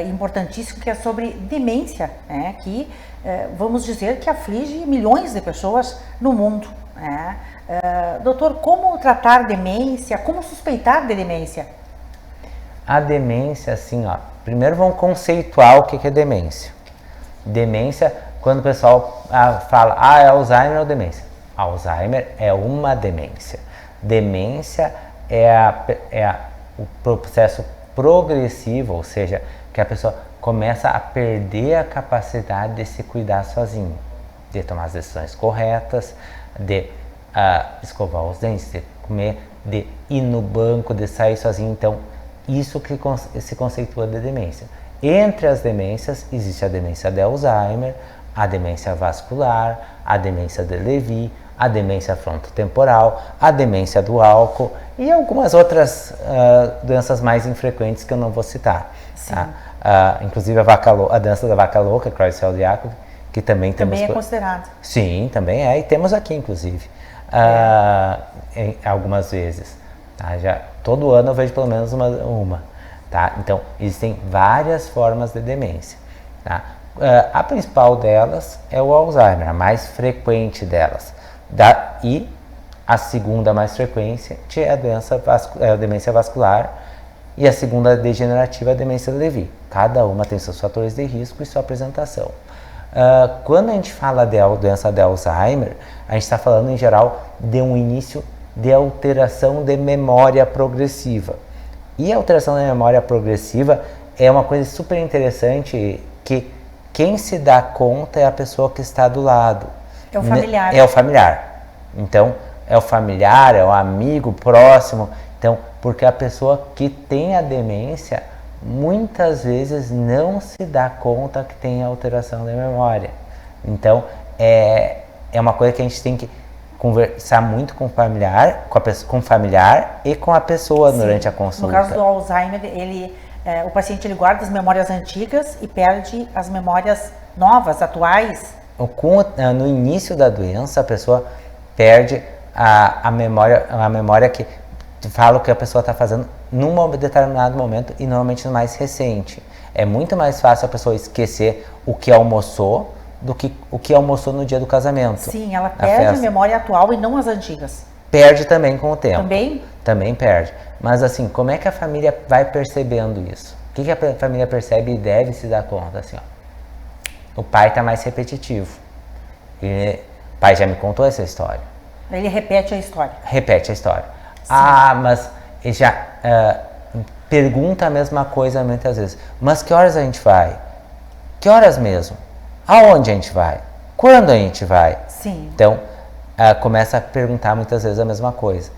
B: importantíssimo, que é sobre demência, que vamos dizer que aflige milhões de pessoas no mundo. Doutor, como tratar demência? Como suspeitar de demência?
X: A demência, assim, primeiro vamos conceituar o que é demência. Demência, quando o pessoal fala, é Alzheimer ou demência? Alzheimer é uma demência. Demência é o processo progressivo, ou seja, que a pessoa começa a perder a capacidade de se cuidar sozinho, de tomar as decisões corretas, de escovar os dentes, de comer, de ir no banco, de sair sozinho. Então, isso que se conceitua de demência. Entre as demências, existe a demência de Alzheimer, a demência vascular, a demência de Lewy, a demência frontotemporal, a demência do álcool e algumas outras doenças mais infrequentes que eu não vou citar. Tá? Inclusive a doença da vaca louca, Creutzfeldt-Jakob, que também temos...
B: Também é considerado.
X: Sim, também é, e temos aqui, inclusive, algumas vezes. Tá? Todo ano eu vejo pelo menos uma. Tá? Então, existem várias formas de demência. Tá? A principal delas é o Alzheimer, a mais frequente delas. E a segunda mais frequente é a demência vascular, e a segunda degenerativa é a demência de Lewy. Cada uma tem seus fatores de risco e sua apresentação. Quando a gente fala de doença de Alzheimer, a gente está falando em geral de um início de alteração de memória progressiva. E a alteração da memória progressiva é uma coisa super interessante, que quem se dá conta é a pessoa que está do lado.
B: É o familiar.
X: É o familiar. Então, é o familiar, é o amigo próximo. Então, porque a pessoa que tem a demência, muitas vezes não se dá conta que tem alteração da memória. Então, é uma coisa que a gente tem que conversar muito com o familiar, com o familiar e com a pessoa durante a consulta.
B: No caso do Alzheimer, o paciente guarda as memórias antigas e perde as memórias novas, atuais.
X: No início da doença, a pessoa perde a memória que fala o que a pessoa está fazendo num determinado momento e normalmente no mais recente. É muito mais fácil a pessoa esquecer o que almoçou do que o que almoçou no dia do casamento.
B: Sim, ela perde a memória atual e não as antigas.
X: Perde também com o tempo.
B: Também?
X: Também perde. Mas assim, como é que a família vai percebendo isso? O que a família percebe e deve se dar conta? Assim, o pai está mais repetitivo. O pai já me contou essa história.
B: Ele repete a história.
X: Repete a história. Sim. Mas ele já pergunta a mesma coisa muitas vezes. Mas que horas a gente vai? Que horas mesmo? Aonde a gente vai? Quando a gente vai?
B: Sim.
X: Então, começa a perguntar muitas vezes a mesma coisa.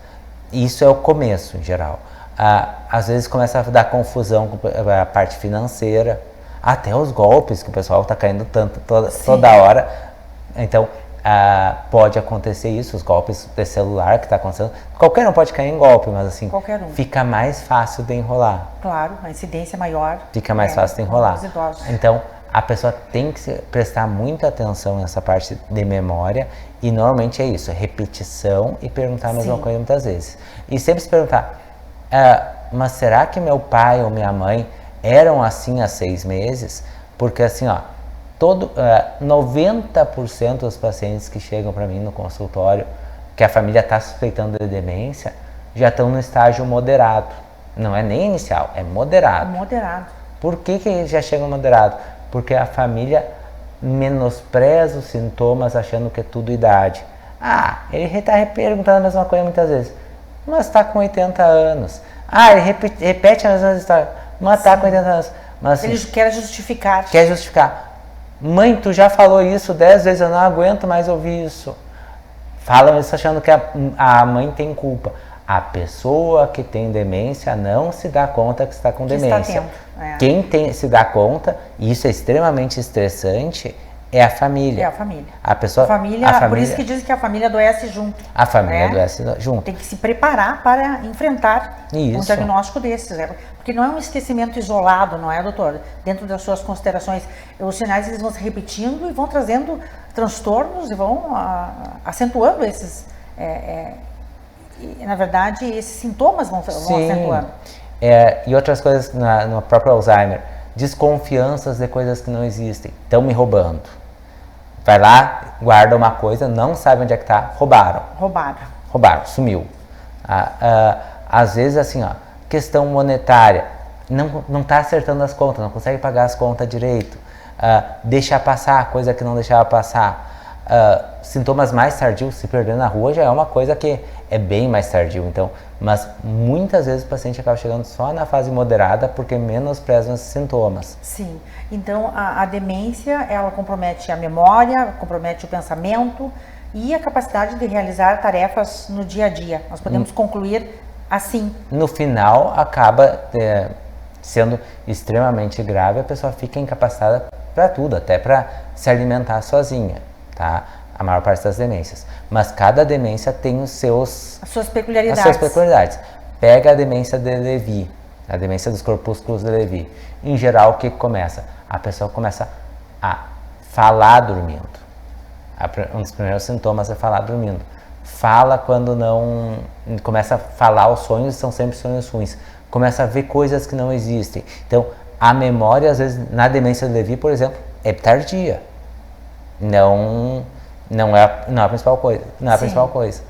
X: Isso é o começo, em geral. Às vezes começa a dar confusão com a parte financeira, até os golpes, que o pessoal está caindo tanto toda hora. Então, pode acontecer isso, os golpes de celular que está acontecendo. Qualquer um pode cair em golpe, mas assim, fica mais fácil de enrolar.
B: Claro, a incidência maior.
X: Fica mais fácil de enrolar.
B: Os idosos.
X: Então, a pessoa tem que prestar muita atenção nessa parte de memória e normalmente é isso, repetição e perguntar a mesma coisa muitas vezes. E sempre se perguntar, mas será que meu pai ou minha mãe eram assim há 6 meses? Porque assim, 90% dos pacientes que chegam para mim no consultório, que a família está suspeitando de demência, já estão no estágio moderado. Não é nem inicial, é moderado.
B: Moderado.
X: Por que já chega moderado? Porque a família menospreza os sintomas achando que é tudo idade. Ah, ele está perguntando a mesma coisa muitas vezes, mas está com 80 anos. Ah, ele repete as mesmas histórias, mas está com 80 anos. Mas, assim,
B: ele quer justificar.
X: Quer justificar. Mãe, tu já falou isso 10 vezes, eu não aguento mais ouvir isso. Falam isso achando que a mãe tem culpa. A pessoa que tem demência não se dá conta que está com demência. Quem se dá conta, e isso é extremamente estressante, é a família.
B: É a família.
X: A pessoa,
B: por isso que dizem que a família adoece junto.
X: A família adoece junto.
B: Tem que se preparar para enfrentar um
X: Isso.
B: diagnóstico desses. Porque não é um esquecimento isolado, não é, doutor? Dentro das suas considerações, os sinais eles vão se repetindo e vão trazendo transtornos e vão acentuando esses... na verdade, esses sintomas vão acentuando.
X: E outras coisas no próprio Alzheimer. Desconfianças de coisas que não existem. Estão me roubando. Vai lá, guarda uma coisa, não sabe onde é que está, roubaram, sumiu. Às vezes, assim, questão monetária, não está acertando as contas, não consegue pagar as contas direito, deixa passar coisa que não deixava passar. Sintomas mais tardios, se perder na rua já é uma coisa que é bem mais tardio, então, mas muitas vezes o paciente acaba chegando só na fase moderada porque menospreza os sintomas.
B: Sim, então a demência, ela compromete a memória, compromete o pensamento e a capacidade de realizar tarefas no dia a dia. Nós podemos concluir assim. No
X: final, acaba sendo extremamente grave, a pessoa fica incapacitada para tudo, até para se alimentar sozinha, tá? A maior parte das demências. Mas cada demência tem as suas peculiaridades. Pega a demência de Lewy, a demência dos corpúsculos de Lewy. Em geral, o que começa? A pessoa começa a falar dormindo. Um dos primeiros sintomas é falar dormindo. Fala quando não... Começa a falar, os sonhos são sempre sonhos ruins. Começa a ver coisas que não existem. Então, a memória, às vezes, na demência de Lewy, por exemplo, é tardia. Não é a principal coisa.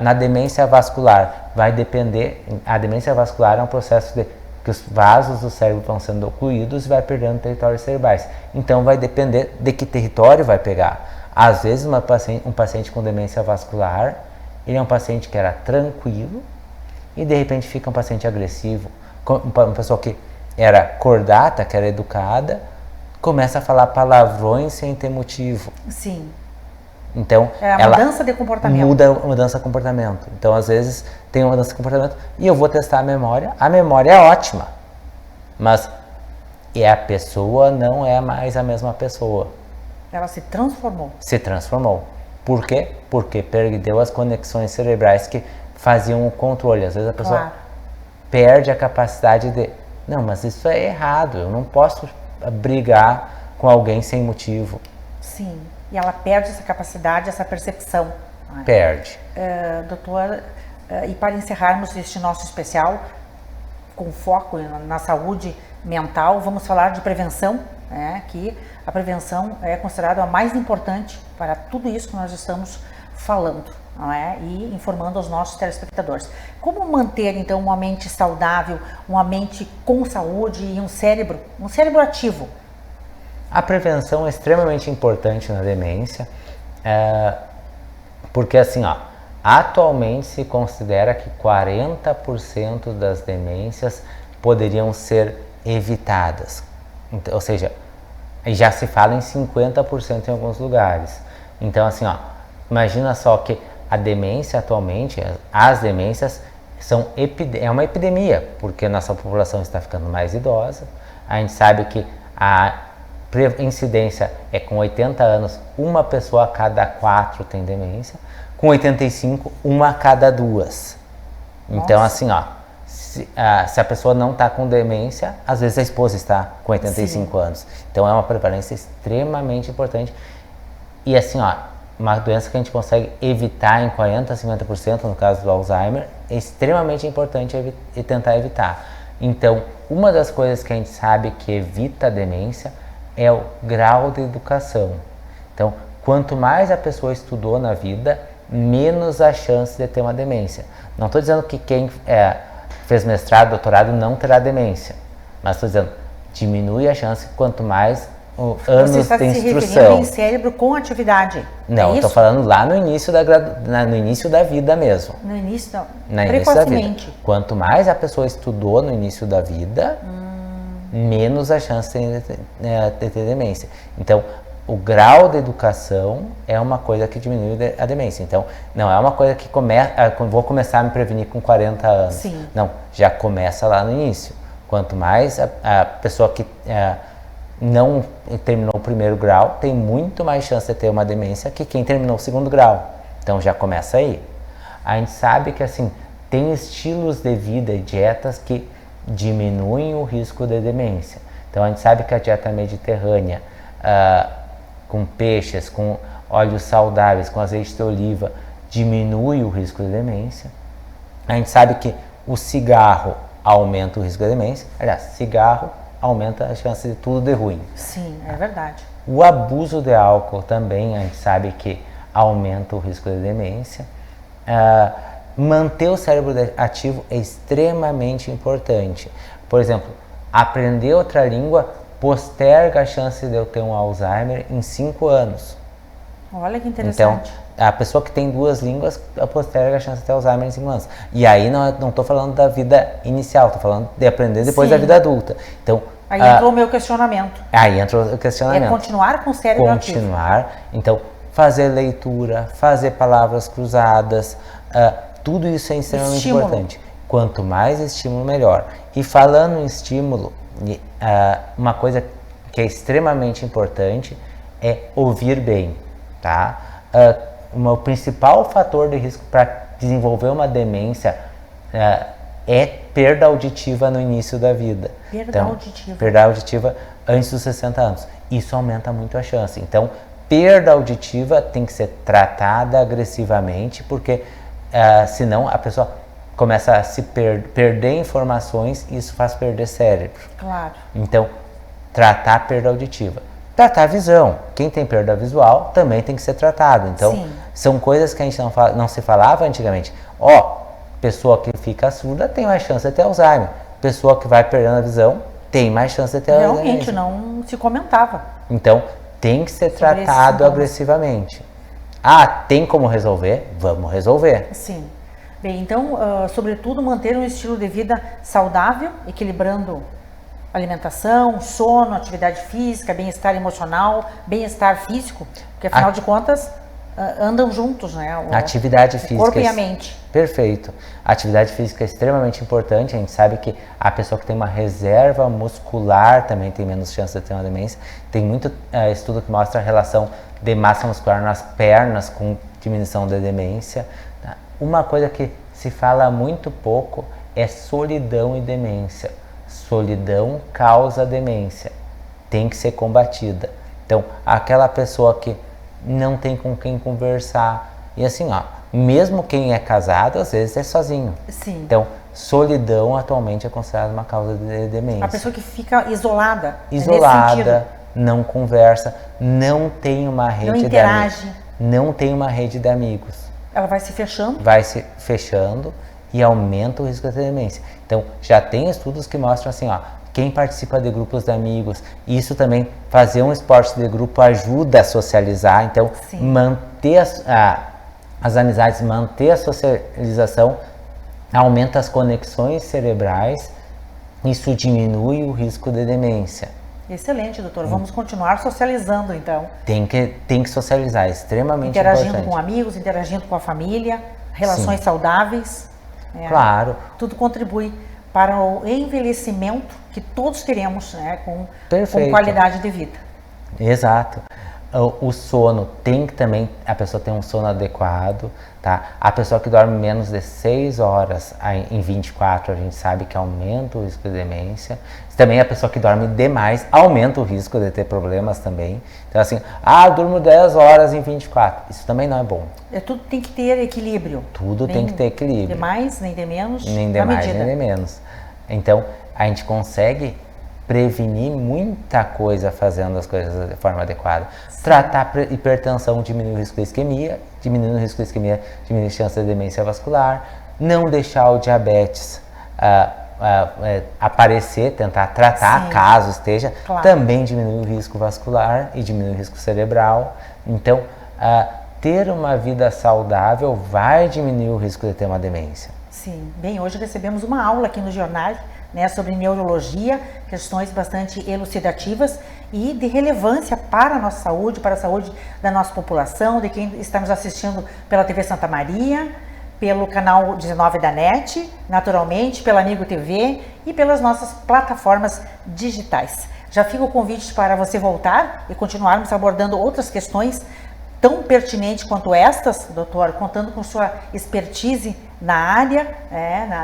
X: Na demência vascular, vai depender... A demência vascular é um processo de que os vasos do cérebro vão sendo ocluídos e vai perdendo territórios cerebrais. Então, vai depender de que território vai pegar. Às vezes, um paciente com demência vascular, ele é um paciente que era tranquilo e, de repente, fica um paciente agressivo. Uma pessoa que era cordata, que era educada, começa a falar palavrões sem ter motivo.
B: Sim.
X: Então,
B: a mudança de comportamento.
X: Mudança de comportamento. Então, às vezes, tem uma mudança de comportamento e eu vou testar a memória. A memória é ótima, mas a pessoa não é mais a mesma pessoa.
B: Ela se transformou.
X: Se transformou. Por quê? Porque perdeu as conexões cerebrais que faziam o controle. Às vezes a pessoa perde a capacidade de... Não, mas isso é errado. Eu não posso brigar com alguém sem motivo.
B: Sim. E ela perde essa capacidade, essa percepção.
X: Perde.
B: Doutor, e para encerrarmos este nosso especial, com foco na saúde mental, vamos falar de prevenção, que a prevenção é considerada a mais importante para tudo isso que nós estamos falando, e informando aos nossos telespectadores. Como manter, então, uma mente saudável, uma mente com saúde e um cérebro ativo?
X: A prevenção é extremamente importante na demência, porque assim, atualmente se considera que 40% das demências poderiam ser evitadas, ou seja, já se fala em 50% em alguns lugares. Então assim, imagina só que a demência atualmente, as demências é uma epidemia, porque a nossa população está ficando mais idosa, a gente sabe que a incidência é com 80 anos, uma pessoa a cada 4 tem demência, com 85, uma a cada 2. Então, assim, se a pessoa não está com demência, às vezes a esposa está com 85 anos. Então, é uma prevalência extremamente importante. E, assim, uma doença que a gente consegue evitar em 40% a 50%, no caso do Alzheimer, é extremamente importante tentar evitar. Então, uma das coisas que a gente sabe que evita a demência é o grau de educação. Então, quanto mais a pessoa estudou na vida, menos a chance de ter uma demência. Não estou dizendo que quem fez mestrado, doutorado não terá demência, mas estou dizendo, diminui a chance quanto mais anos
B: Você está
X: de
B: se referindo
X: instrução.
B: em cérebro com atividade?
X: Não, estou falando lá no início no início da vida mesmo.
B: No início, não.
X: No início da vida.
B: Precocemente.
X: Quanto mais a pessoa estudou no início da vida, menos a chance de ter demência. Então, o grau de educação é uma coisa que diminui a demência. Então, não é uma coisa que vou começar a me prevenir com 40 anos.
B: Sim.
X: Não, já começa lá no início. Quanto mais a pessoa que não terminou o primeiro grau tem muito mais chance de ter uma demência que quem terminou o segundo grau. Então já começa aí. A gente sabe que assim tem estilos de vida e dietas que diminuem o risco de demência. Então a gente sabe que a dieta mediterrânea com peixes, com óleos saudáveis, com azeite de oliva diminui o risco de demência. A gente sabe que o cigarro aumenta o risco de demência. Aliás, cigarro aumenta a chance de tudo de ruim.
B: Sim, é verdade.
X: O abuso de álcool também, a gente sabe que aumenta o risco de demência. Manter o cérebro ativo é extremamente importante. Por exemplo, aprender outra língua posterga a chance de eu ter um Alzheimer em 5 anos.
B: Olha que interessante.
X: Então, a pessoa que tem 2 línguas posterga a chance de ter Alzheimer em 5 anos. E aí não estou falando da vida inicial, estou falando de aprender depois
B: Sim.
X: da vida adulta. Então,
B: aí entrou o meu questionamento.
X: Aí entrou o questionamento.
B: É continuar com o cérebro ativo.
X: Continuar. Então, fazer leitura, fazer palavras cruzadas, tudo isso é extremamente importante. Quanto mais estímulo, melhor. E falando em estímulo, uma coisa que é extremamente importante é ouvir bem, tá? O principal fator de risco para desenvolver uma demência é perda auditiva no início da vida. Perda auditiva antes dos 60 anos. Isso aumenta muito a chance. Então, perda auditiva tem que ser tratada agressivamente, porque senão a pessoa começa a se perder informações e isso faz perder cérebro.
B: Claro.
X: Então, tratar a perda auditiva. Tratar a visão. Quem tem perda visual também tem que ser tratado. Então,
B: Sim.
X: São coisas que a gente não se falava antigamente. Pessoa que fica surda tem mais chance de ter Alzheimer. Pessoa que vai perdendo a visão tem mais chance de ter Alzheimer.
B: Realmente, não se comentava.
X: Então, tem que ser tratado agressivamente. Tem como resolver? Vamos resolver.
B: Sim. Bem, então, sobretudo, manter um estilo de vida saudável, equilibrando alimentação, sono, atividade física, bem-estar emocional, bem-estar físico, porque afinal de contas andam juntos, né?
X: Atividade física.
B: O corpo e a mente.
X: Perfeito. Atividade física é extremamente importante. A gente sabe que a pessoa que tem uma reserva muscular também tem menos chance de ter uma demência. Tem muito estudo que mostra a relação de massa muscular nas pernas com diminuição da demência. Uma coisa que se fala muito pouco é solidão e demência. Solidão causa demência. Tem que ser combatida. Então, aquela pessoa que não tem com quem conversar. E assim, mesmo quem é casado, às vezes é sozinho.
B: Sim.
X: Então, solidão atualmente é considerada uma causa de demência.
B: A pessoa que fica isolada.
X: Isolada, não conversa, não tem uma rede
B: não interage.
X: Não tem uma rede de amigos.
B: Ela vai se fechando?
X: Vai se fechando e aumenta o risco de demência. Então, já tem estudos que mostram assim, quem participa de grupos de amigos, isso também, fazer um esporte de grupo ajuda a socializar, então manter as amizades, manter a socialização, aumenta as conexões cerebrais, isso diminui o risco de demência.
B: Excelente, doutor. Vamos continuar socializando, então.
X: Tem que socializar, é extremamente
B: interagindo
X: importante.
B: Com amigos, interagindo com a família, relações saudáveis.
X: Claro.
B: Tudo contribui para o envelhecimento que todos queremos, com qualidade de vida.
X: Exato. O sono tem que também, a pessoa tem um sono adequado, tá? A pessoa que dorme menos de 6 horas em 24, a gente sabe que aumenta o risco de demência. Também a pessoa que dorme demais aumenta o risco de ter problemas também. Então assim, eu durmo 10 horas em 24, isso também não é bom.
B: Tudo tem que ter equilíbrio.
X: Tudo tem que ter equilíbrio.
B: Nem de mais, nem de menos.
X: Nem de mais, nem de menos. Então, a gente consegue prevenir muita coisa fazendo as coisas de forma adequada. Tratar hipertensão diminui o risco de isquemia, diminuindo o risco de isquemia, diminui a chance de demência vascular, não deixar o diabetes aparecer, tentar tratar caso esteja, também diminui o risco vascular e diminui o risco cerebral. Então, ter uma vida saudável vai diminuir o risco de ter uma demência.
B: Sim, bem, hoje recebemos uma aula aqui no jornal, né, sobre neurologia, questões bastante elucidativas e de relevância para a nossa saúde, para a saúde da nossa população, de quem está nos assistindo pela TV Santa Maria, pelo canal 19 da NET, naturalmente, pela Amigo TV e pelas nossas plataformas digitais. Já fica o convite para você voltar e continuarmos abordando outras questões tão pertinentes quanto estas, doutor, contando com sua expertise na área,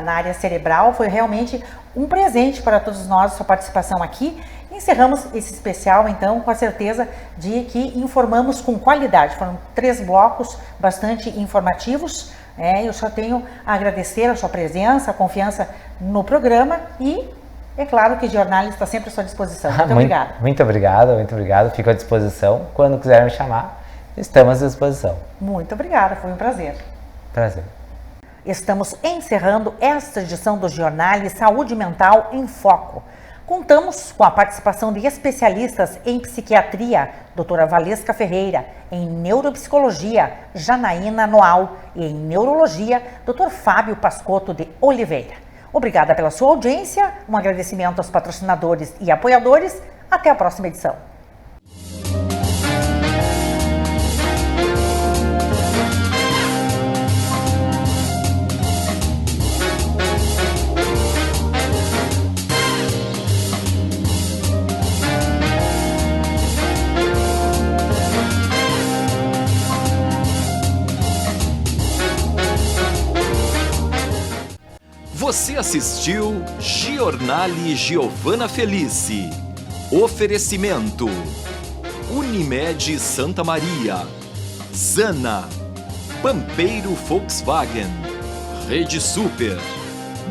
B: na área cerebral. Foi realmente um presente para todos nós, sua participação aqui. Encerramos esse especial, então, com a certeza de que informamos com qualidade. Foram 3 blocos bastante informativos. Eu só tenho a agradecer a sua presença, a confiança no programa e, é claro que o jornal está sempre à sua disposição. Muito obrigada.
X: Muito obrigado. Fico à disposição. Quando quiser me chamar, estamos à disposição.
B: Muito obrigada, foi um prazer.
X: Prazer.
B: Estamos encerrando esta edição do Jornal Saúde Mental em Foco. Contamos com a participação de especialistas em psiquiatria, doutora Valesca Ferreira, em neuropsicologia, Janaína Noal, e em neurologia, doutor Fábio Pascotto de Oliveira. Obrigada pela sua audiência, um agradecimento aos patrocinadores e apoiadores. Até a próxima edição.
S: Você assistiu Giornale Giovana Felice. Oferecimento: Unimed Santa Maria, Zana, Pampeiro Volkswagen, Rede Super,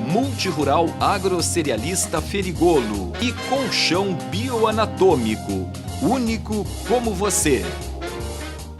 S: Multirural Agrocerealista Ferigolo e Colchão Bioanatômico, único como você.